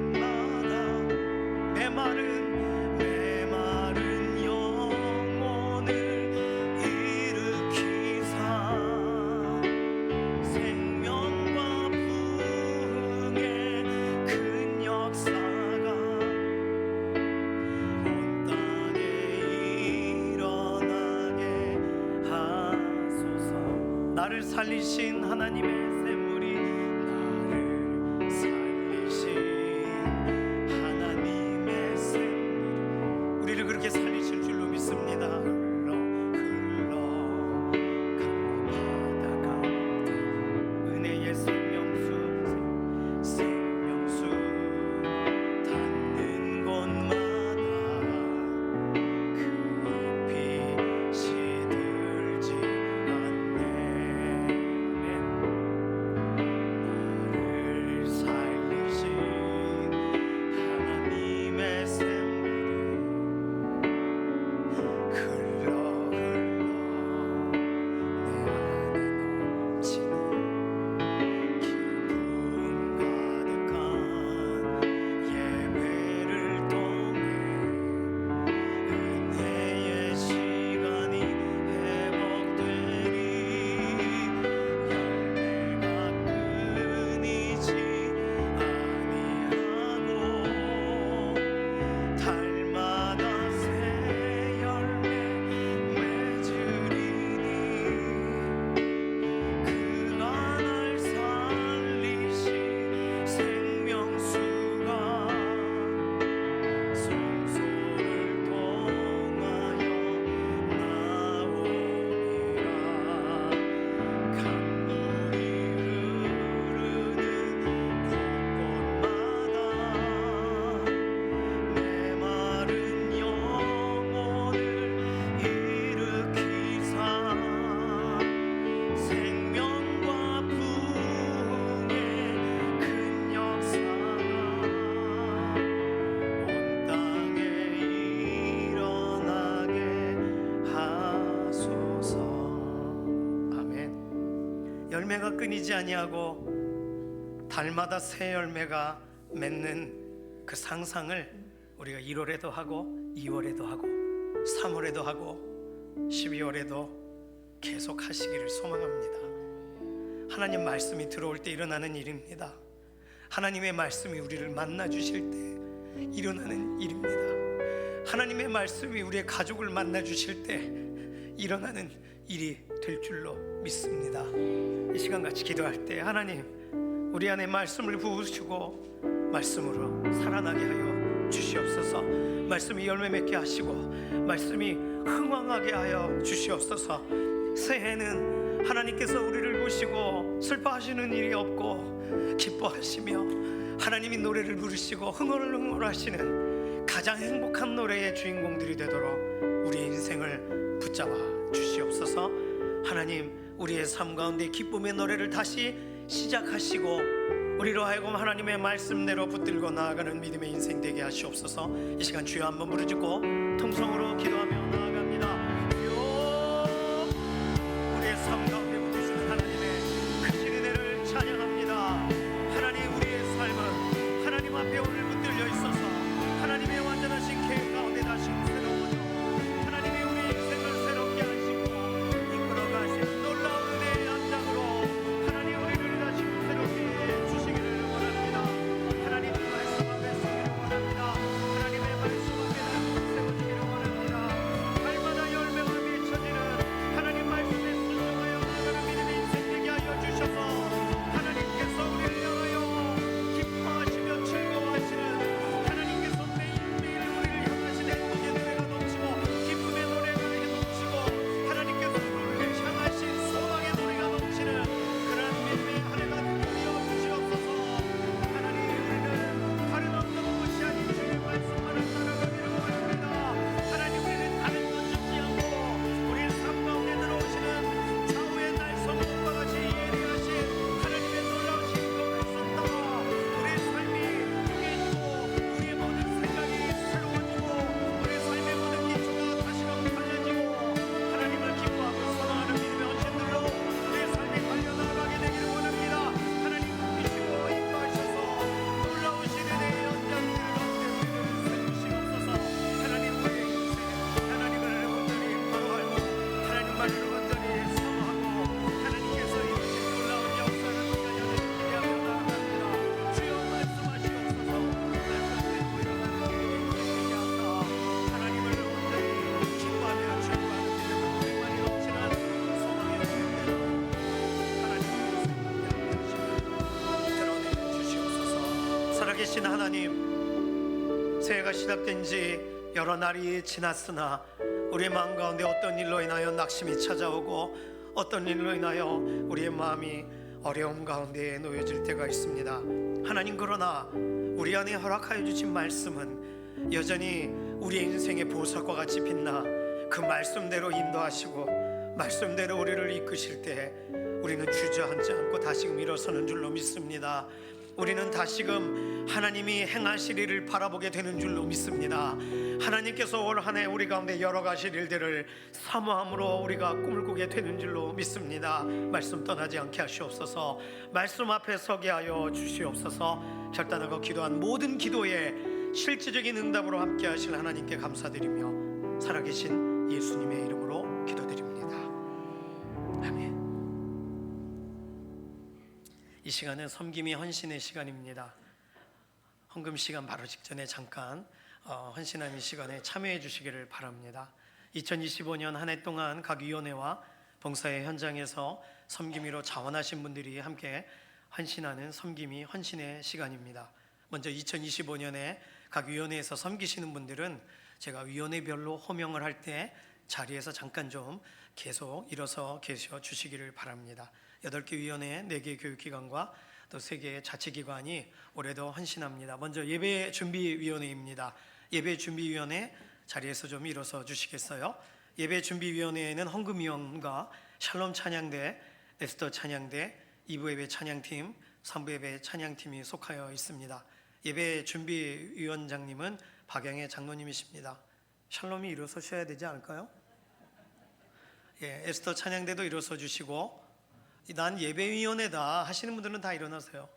곳곳마다 메마른 영혼을 일으키사 생명과 부흥의 큰 역사가 온 땅에 일어나게 하소서. 나를 살리신 하나님의 샘물이, 나를 살리신 하나님의 샘물이 우리를 그렇게 살리실 줄로 믿습니다. 흘러 강과 바다가 은혜의 생명수 닿는 열매가 끊이지 아니하고 달마다 새 열매가 맺는 그 상상을 우리가 1월에도 하고 2월에도 하고 3월에도 하고 12월에도 계속 하시기를 소망합니다. 하나님 말씀이 들어올 때 일어나는 일입니다. 하나님의 말씀이 우리를 만나 주실 때 일어나는 일입니다. 하나님의 말씀이 우리의 가족을 만나 주실 때 일어나는 일이 될 줄로 믿습니다. 이 시간 같이 기도할 때 하나님 우리 안에 말씀을 부으시고 말씀으로 살아나게 하여 주시옵소서. 말씀이 열매 맺게 하시고 말씀이 흥왕하게 하여 주시옵소서. 새해는 하나님께서 우리를 보시고 슬퍼하시는 일이 없고 기뻐하시며 하나님이 노래를 부르시고 흥얼흥얼하시는 가장 행복한 노래의 주인공들이 되도록 우리의 인생을 붙잡아 주시옵소서. 하나님 우리의 삶 가운데 기쁨의 노래를 다시 시작하시고 우리로 하여금 하나님의 말씀대로 붙들고 나아가는 믿음의 인생 되게 하시옵소서. 이 시간 주여 한번 부르짖고 통성으로 기도하며 나아갑니다. 주여 우리의 삶 가운데 붙드시는 하나님의 크신 은혜를 찬양합니다. 하나님 우리의 삶은 하나님 앞에 오늘 붙들려 있어서 하나님의 완전하신 계획 가운데 다시 새로워져 하나님이 우리 인생을 새롭게 하시고 이끌어 가시는 놀라운 은혜의 연장으로 하나님 우리를 다시 새롭게 해 주시기를 원합니다. 하나님 말씀 앞에 서기를 원합니다. 하나님의 말씀 앞에 다시 세워지기를 원합니다. 날마다 열매가 맺혀지는 하나님 말씀에 순종하여 나아가는 믿음의 인생 되게 하여 주셔서 하나님께서 우리를 향하여 기뻐하시며 즐거워하시는 하나님께서 매일매일 우리를 향하신 행복의 노래가 넘치고 기쁨의 노래가 넘치고 하나님께서 우리를 향하신 소망의 노래가 넘치는 그런 믿음의 한 해가 되게 하여 주시옵소서. 하나님 우리는 다른 어떤 것이 아닌 주의 말씀만을 따라가기를 원합니다. 하나님 우리는 다른 것 쫓지 않고 우리 삶 가운데 들어오시는 좌우의 날성과 같이 예리하신 하나님의 놀라우신 그 말씀 따라 우리의 삶이 통해지고 우리의 모든 생각이 새로워지고 우리의 삶의 모든 기초가 다시금 달라지고 하나님을 기뻐하고 선호하는 믿음의 헌신들로 우리의 삶이 달려나가게 되기를 원합니다. 하나님 붙이시고 인도하셔서 놀라우신 은혜의 연장들 가운데 우리를 세우시옵소서. 하나님 우리의 인생 하나님을 온전히 바로하고 하나님만을 온전히 사모하고 하나님께서 이루신 놀라운 역사를 우리가 기대하며 나아갑니다. 주여 말씀하시옵소서. 말씀대로 일어나는 일이 하사 하나님을 온전히 기뻐하며 즐거워하는 믿음의 고백만이 넘치는 소망의 은혜대로 하나님을 드러내 주시옵소서. 살아계신 하나님 새해가 시작된 지 여러 날이 지났으나 우리의 마음 가운데 어떤 일로 인하여 낙심이 찾아오고 어떤 일로 인하여 우리의 마음이 어려움 가운데 놓여질 때가 있습니다. 하나님 그러나 우리 안에 허락하여 주신 말씀은 여전히 우리의 인생의 보석과 같이 빛나 그 말씀대로 인도하시고 말씀대로 우리를 이끄실 때 우리는 주저앉지 않고 다시금 일어서는 줄로 믿습니다. 우리는 다시금 하나님이 행하실 일을 바라보게 되는 줄로 믿습니다. 하나님께서 올 한 해 우리 가운데 열어가실 일들을 사모함으로 우리가 꿈을 꾸게 되는 줄로 믿습니다. 말씀 떠나지 않게 하시옵소서. 말씀 앞에 서게 하여 주시옵소서. 결단하고 기도한 모든 기도에 실질적인 응답으로 함께 하실 하나님께 감사드리며 살아계신 예수님의 이름으로 기도드립니다. 아멘. 이 시간은 섬김이 헌신의 시간입니다. 헌금 시간 바로 직전에 잠깐 헌신하는 시간에 참여해 주시기를 바랍니다. 2025년 한 해 동안 각 위원회와 봉사의 현장에서 섬김이로 자원하신 분들이 함께 헌신하는 섬김이 헌신의 시간입니다. 먼저 2025년에 각 위원회에서 섬기시는 분들은 제가 위원회별로 호명을 할 때 자리에서 잠깐 좀 계속 일어서 계셔 주시기를 바랍니다. 8개 위원회, 4개 교육기관과 또 3개의 자치기관이 올해도 헌신합니다. 먼저 예배준비위원회입니다. 예배준비위원회 자리에서 좀 일어서 주시겠어요? 예배준비위원회에는 헌금위원과 샬롬 찬양대, 에스더 찬양대, 2부 예배 찬양팀, 3부 예배 찬양팀이 속하여 있습니다. 예배준비위원장님은 박양의 장로님이십니다. 샬롬이 일어서셔야 되지 않을까요? 예, 에스더 찬양대도 일어서 주시고 난 예배위원회다 하시는 분들은 다 일어나세요.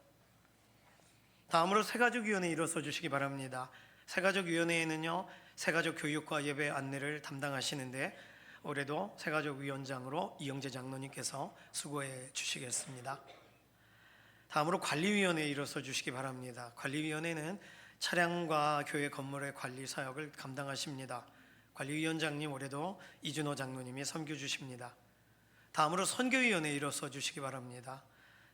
다음으로 새가족위원회 일어서 주시기 바랍니다. 새가족위원회에는요, 새가족 교육과 예배 안내를 담당하시는데 올해도 새가족위원장으로 이영재 장로님께서 수고해 주시겠습니다. 다음으로 관리위원회 일어서 주시기 바랍니다. 관리위원회는 차량과 교회 건물의 관리 사역을 감당하십니다. 관리위원장님 올해도 이준호 장로님이 섬겨 주십니다. 다음으로 선교위원회 일어서 주시기 바랍니다.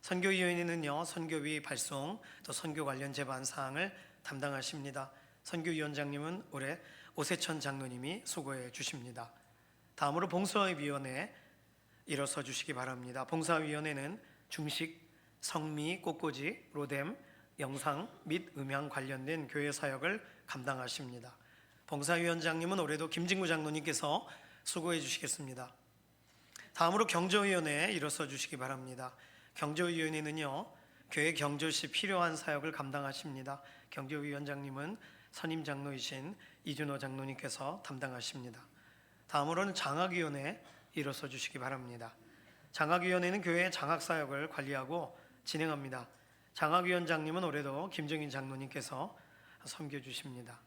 선교위원회는요, 선교비 발송 또 선교 관련 제반 사항을 담당하십니다. 선교위원장님은 올해 오세천 장로님이 수고해 주십니다. 다음으로 봉사위원회 일어서 주시기 바랍니다. 봉사위원회는 중식, 성미, 꽃꽂이, 로뎀, 영상 및 음향 관련된 교회 사역을 감당하십니다. 봉사위원장님은 올해도 김진구 장로님께서 수고해 주시겠습니다. 다음으로 경조위원회 일어서 주시기 바랍니다. 경조위원회는요, 교회 경조 시 필요한 사역을 감당하십니다. 경조위원장님은 선임 장로이신 이준호 장로님께서 담당하십니다. 다음으로는 장학위원회 일어서 주시기 바랍니다. 장학위원회는 교회의 장학사역을 관리하고 진행합니다. 장학위원장님은 올해도 김정인 장로님께서 섬겨주십니다.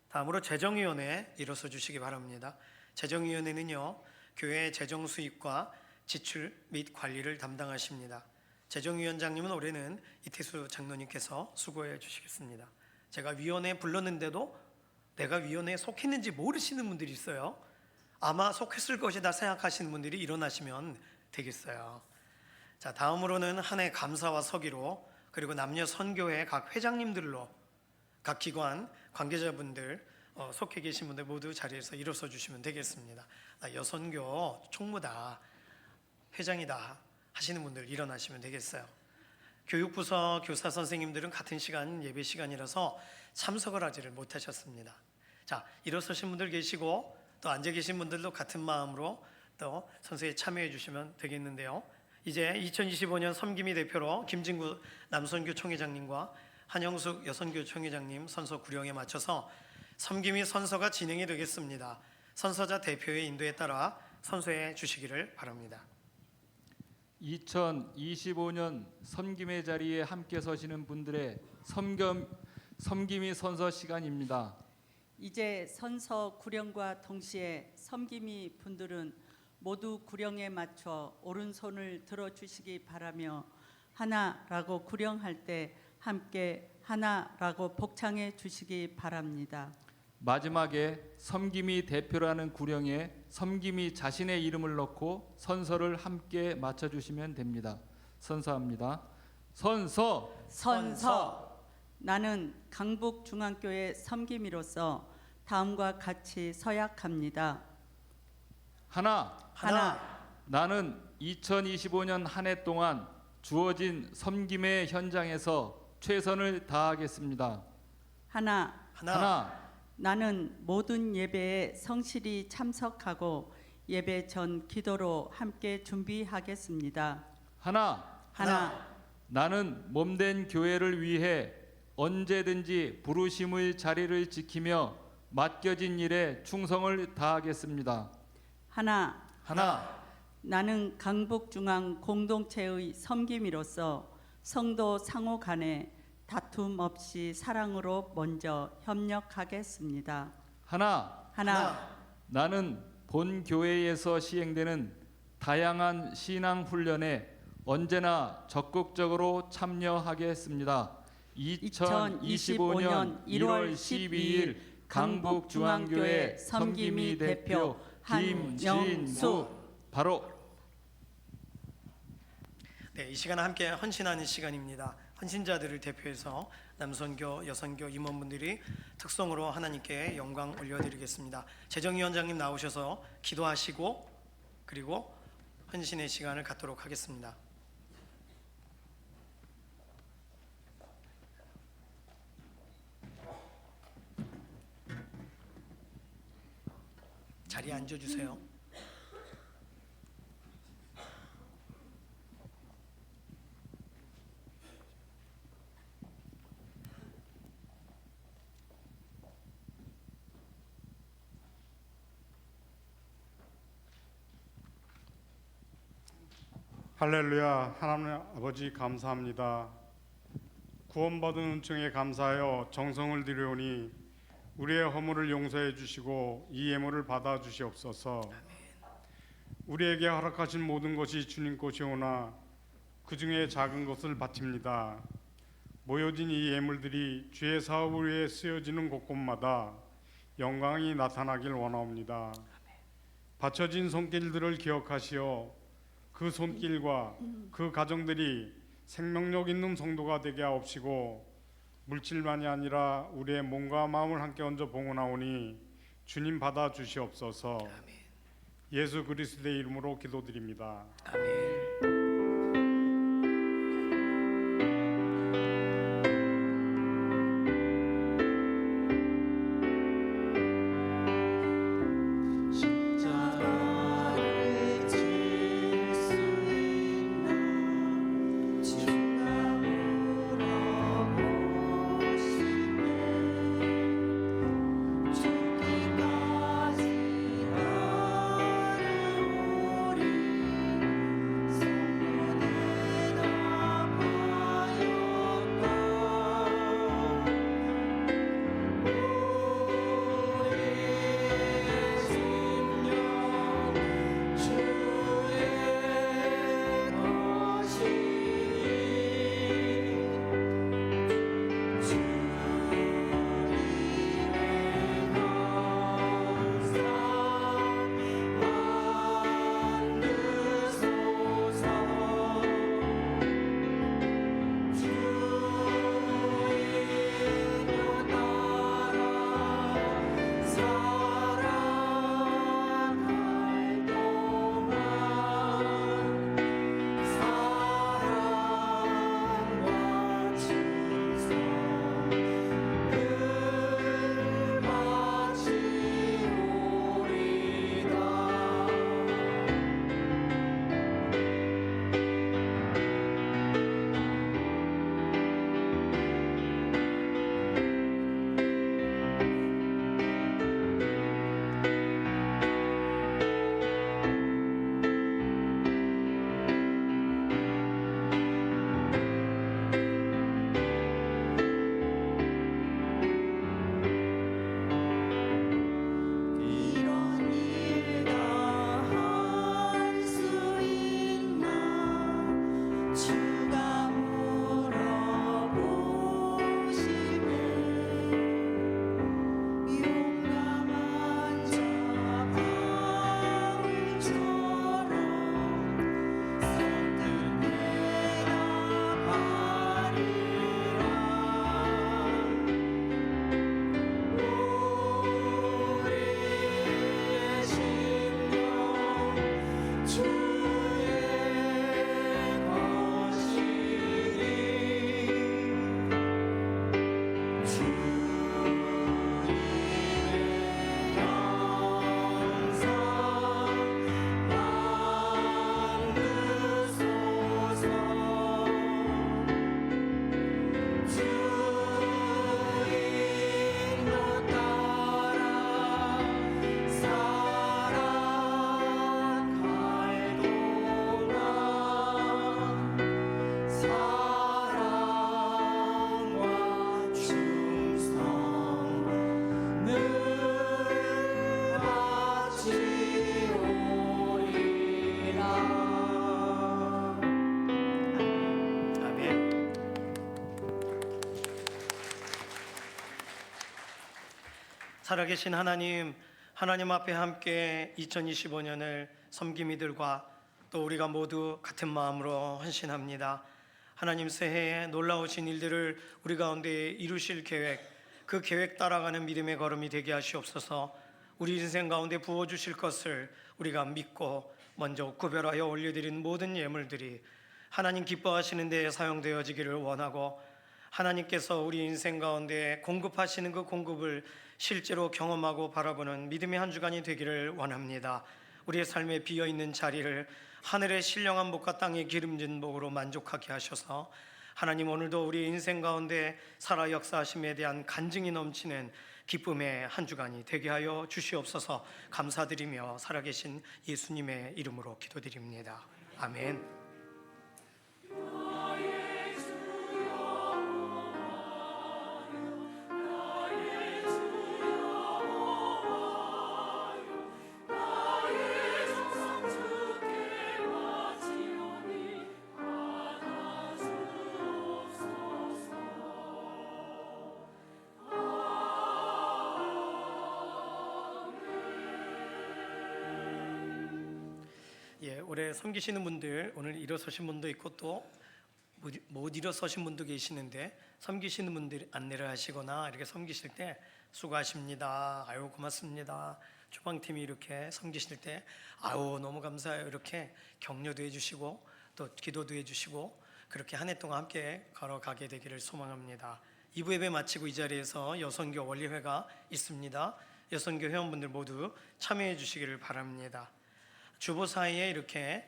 다음으로 재정위원회 일어서 주시기 바랍니다. 재정위원회는요, 교회의 재정 수입과 지출 및 관리를 담당하십니다. 재정위원장님은 올해는 이태수 장로님께서 수고해 주시겠습니다. 제가 위원회에 불렀는데도 내가 위원회에 속했는지 모르시는 분들이 있어요. 아마 속했을 것이다 생각하시는 분들이 일어나시면 되겠어요. 자, 다음으로는 한 해 감사와 서기로 그리고 남녀 선교회 각 회장님들로 각 기관 관계자분들 속해 계신 분들 모두 자리에서 일어서 주시면 되겠습니다. 나 여선교 총무다, 회장이다 하시는 분들 일어나시면 되겠어요. 교육부서 교사 선생님들은 같은 시간 예배 시간이라서 참석을 하지를 못하셨습니다. 자, 일어서신 분들 계시고 또 앉아 계신 분들도 같은 마음으로 또 선서에 참여해 주시면 되겠는데요. 이제 2025년 섬김이 대표로 김진구 남선교 총회장님과 한영숙 여선교 총회장님 선서 구령에 맞춰서 섬김이 선서가 진행이 되겠습니다. 선서자 대표의 인도에 따라 선서해 주시기를 바랍니다. 2025년 섬김의 자리에 함께 서시는 분들의 섬김이 선서 시간입니다. 이제 선서 구령과 동시에 섬김이 분들은 모두 구령에 맞춰 오른손을 들어주시기 바라며 하나라고 구령할 때 함께 하나라고 복창해 주시기 바랍니다. 마지막에 섬김이 대표라는 구령에 섬김이 자신의 이름을 넣고 선서를 함께 맞춰주시면 됩니다. 선서합니다. 선서. 선서. 나는 강북중앙교회 섬김이로서 다음과 같이 서약합니다. 하나. 나는 2025년 한 해 동안 주어진 섬김의 현장에서 최선을 다하겠습니다. 하나. 나는 모든 예배에 성실히 참석하고 예배 전 기도로 함께 준비하겠습니다. 하나. 나는 몸된 교회를 위해 언제든지 부르심의 자리를 지키며 맡겨진 일에 충성을 다하겠습니다. 하나. 나는 강북중앙 공동체의 섬김이로서 성도 상호 간에 다툼 없이 사랑으로 먼저 협력하겠습니다. 하나. 나는 본 교회에서 시행되는 다양한 신앙 훈련에 언제나 적극적으로 참여하겠습니다. 2025년 1월 12일 강북중앙교회 섬김이 대표 김진수. 바로. 네, 이 시간은 함께 헌신하는 시간입니다. 헌신자들을 대표해서 남선교, 여선교 임원분들이 특성으로 하나님께 영광 올려드리겠습니다. 재정위원장님 나오셔서 기도하시고 그리고 헌신의 시간을 갖도록 하겠습니다. 자리에 앉아주세요. 할렐루야. 하나님 아버지 감사합니다. 구원받은 은총에 감사하여 정성을 드리오니 우리의 허물을 용서해 주시고 이 예물을 받아 주시옵소서. 우리에게 허락하신 모든 것이 주님 것이오나 그 중에 작은 것을 바칩니다. 모여진 이 예물들이 주의 사업을 위해 쓰여지는 곳곳마다 영광이 나타나길 원하옵니다. 바쳐진 손길들을 기억하시어 그 손길과 그 가정들이 생명력 있는 성도가 되게 하옵시고 물질만이 아니라 우리의 몸과 마음을 함께 얹어 봉헌하오니 주님 받아 주시옵소서. 예수 그리스도의 이름으로 기도드립니다. 살아계신 하나님, 하나님 앞에 함께 2025년을 섬김이들과 또 우리가 모두 같은 마음으로 헌신합니다. 하나님, 새해에 놀라우신 일들을 우리 가운데 이루실 계획, 그 계획 따라가는 믿음의 걸음이 되게 하시옵소서. 우리 인생 가운데 부어주실 것을 우리가 믿고 먼저 구별하여 올려드린 모든 예물들이 하나님 기뻐하시는 데에 사용되어지기를 원하고, 하나님께서 우리 인생 가운데 공급하시는 그 공급을 실제로 경험하고 바라보는 믿음의 한 주간이 되기를 원합니다. 우리의 삶에 비어있는 자리를 하늘의 신령한 복과 땅의 기름진 복으로 만족하게 하셔서 하나님, 오늘도 우리 인생 가운데 살아 역사하심에 대한 간증이 넘치는 기쁨의 한 주간이 되게 하여 주시옵소서. 감사드리며 살아계신 예수님의 이름으로 기도드립니다. 아멘. 올해 섬기시는 분들 오늘 일어서신 분도 있고 또 못 일어서신 분도 계시는데 섬기시는 분들 안내를 하시거나 이렇게 섬기실 때 수고하십니다. 아유 고맙습니다. 주방팀이 이렇게 섬기실 때 아유 너무 감사해요. 이렇게 격려도 해주시고 또 기도도 해주시고 그렇게 한 해 동안 함께 걸어가게 되기를 소망합니다. 2부 예배 마치고 이 자리에서 여선교 원리회가 있습니다. 여선교 회원분들 모두 참여해 주시기를 바랍니다. 주보 사이에 이렇게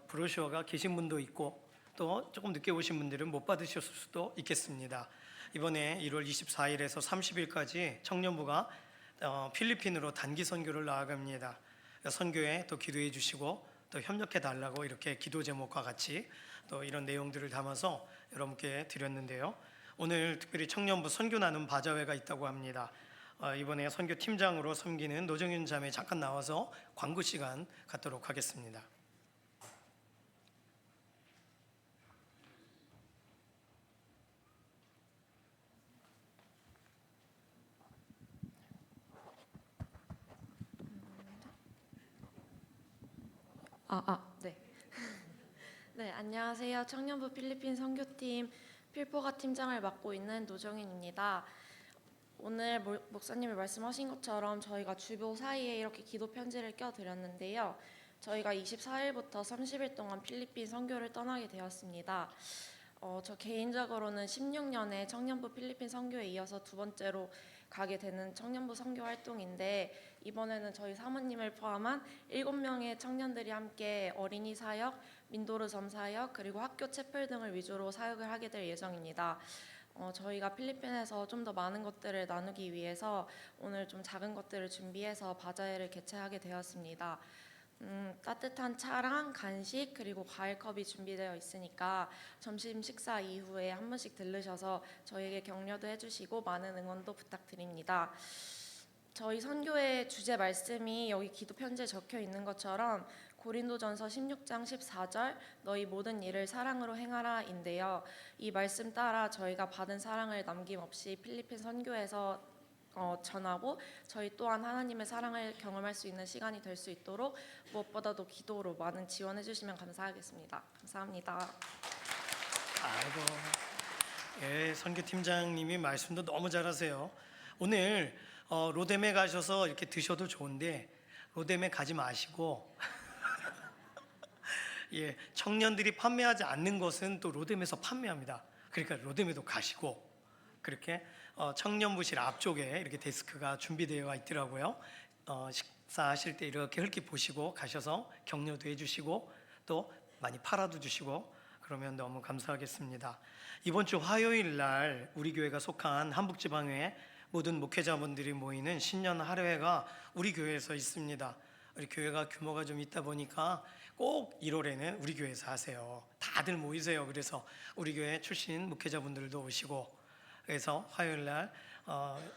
브로셔가 계신 분도 있고 또 조금 늦게 오신 분들은 못 받으셨을 수도 있겠습니다. 이번에 1월 24일에서 30일까지 청년부가 필리핀으로 단기 선교를 나아갑니다. 선교에 또 기도해 주시고 또 협력해 달라고 이렇게 기도 제목과 같이 또 이런 내용들을 담아서 여러분께 드렸는데요. 오늘 특별히 청년부 선교 나눔 바자회가 있다고 합니다. 이번에 선교 팀장으로 섬기는 노정윤 자매 잠깐 나와서 광고 시간 갖도록 하겠습니다. 네. 네, 안녕하세요. 청년부 필리핀 선교팀 필포가 팀장을 맡고 있는 노정인입니다. 오늘 목사님이 말씀하신 것처럼 저희가 주보 사이에 이렇게 기도 편지를 껴드렸는데요. 저희가 24일부터 30일 동안 필리핀 선교를 떠나게 되었습니다. 저 개인적으로는 16년에 청년부 필리핀 선교에 이어서 두 번째로 가게 되는 청년부 선교 활동인데 이번에는 저희 사모님을 포함한 7명의 청년들이 함께 어린이 사역, 민도르 점 사역, 그리고 학교 채플 등을 위주로 사역을 하게 될 예정입니다. 저희가 필리핀에서 좀 더 많은 것들을 나누기 위해서 오늘 좀 작은 것들을 준비해서 바자회를 개최하게 되었습니다. 따뜻한 차랑 간식 그리고 과일컵이 준비되어 있으니까 점심 식사 이후에 한 번씩 들르셔서 저희에게 격려도 해주시고 많은 응원도 부탁드립니다. 저희 선교의 주제 말씀이 여기 기도 편지에 적혀 있는 것처럼 고린도전서 16장 14절 너희 모든 일을 사랑으로 행하라인데요. 이 말씀 따라 저희가 받은 사랑을 남김없이 필리핀 선교에서 전하고 저희 또한 하나님의 사랑을 경험할 수 있는 시간이 될 수 있도록 무엇보다도 기도로 많은 지원해 주시면 감사하겠습니다. 감사합니다. 아이고, 예, 선교팀장님이 말씀도 너무 잘하세요. 오늘 로뎀에 가셔서 이렇게 드셔도 좋은데 로뎀에 가지 마시고 예, 청년들이 판매하지 않는 것은 또 로뎀에서 판매합니다. 그러니까 로뎀에도 가시고 그렇게 청년부실 앞쪽에 이렇게 데스크가 준비되어 있더라고요. 식사하실 때 이렇게 흘낏 보시고 가셔서 격려도 해주시고 또 많이 팔아도 주시고 그러면 너무 감사하겠습니다. 이번 주 화요일 날 우리 교회가 속한 한북지방회 모든 목회자분들이 모이는 신년 할애회가 우리 교회에서 있습니다. 우리 교회가 규모가 좀 있다 보니까 꼭 1월에는 우리 교회에서 하세요. 다들 모이세요. 그래서 우리 교회 출신 목회자분들도 오시고 그래서 화요일 날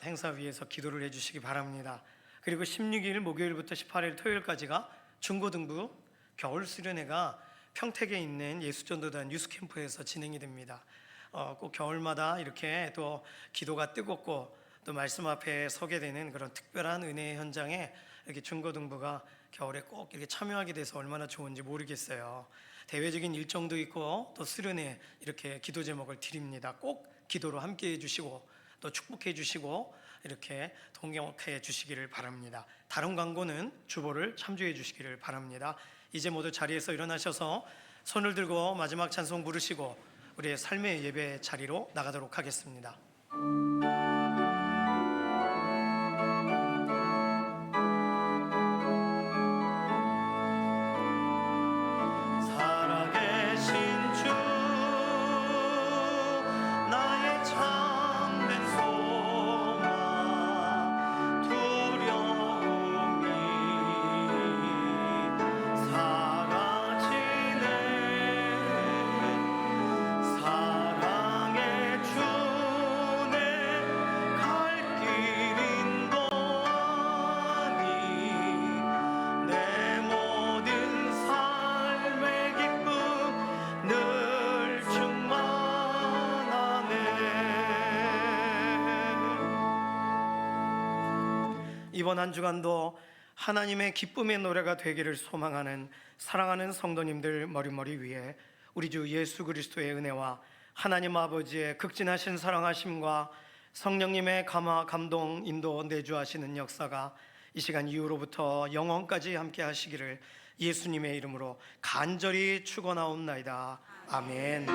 행사위에서 기도를 해주시기 바랍니다. 그리고 16일 목요일부터 18일 토요일까지가 중고등부 겨울 수련회가 평택에 있는 예수전도단 유스캠프에서 진행이 됩니다. 꼭 겨울마다 이렇게 또 기도가 뜨겁고 또 말씀 앞에 서게 되는 그런 특별한 은혜의 현장에 이렇게 중고등부가 겨울에 꼭 이렇게 참여하게 돼서 얼마나 좋은지 모르겠어요. 대외적인 일정도 있고 또 수련회 이렇게 기도 제목을 드립니다. 꼭 기도로 함께 해주시고 또 축복해 주시고 이렇게 동경해 주시기를 바랍니다. 다른 광고는 주보를 참조해 주시기를 바랍니다. 이제 모두 자리에서 일어나셔서 손을 들고 마지막 찬송 부르시고 우리의 삶의 예배 자리로 나가도록 하겠습니다. 이번 한 주간도 하나님의 기쁨의 노래가 되기를 소망하는 사랑하는 성도님들 머리머리 위에 우리 주 예수 그리스도의 은혜와 하나님 아버지의 극진하신 사랑하심과 성령님의 감화, 감동, 인도, 내주하시는 역사가 이 시간 이후로부터 영원까지 함께 하시기를 예수님의 이름으로 간절히 축원하옵나이다. 아멘.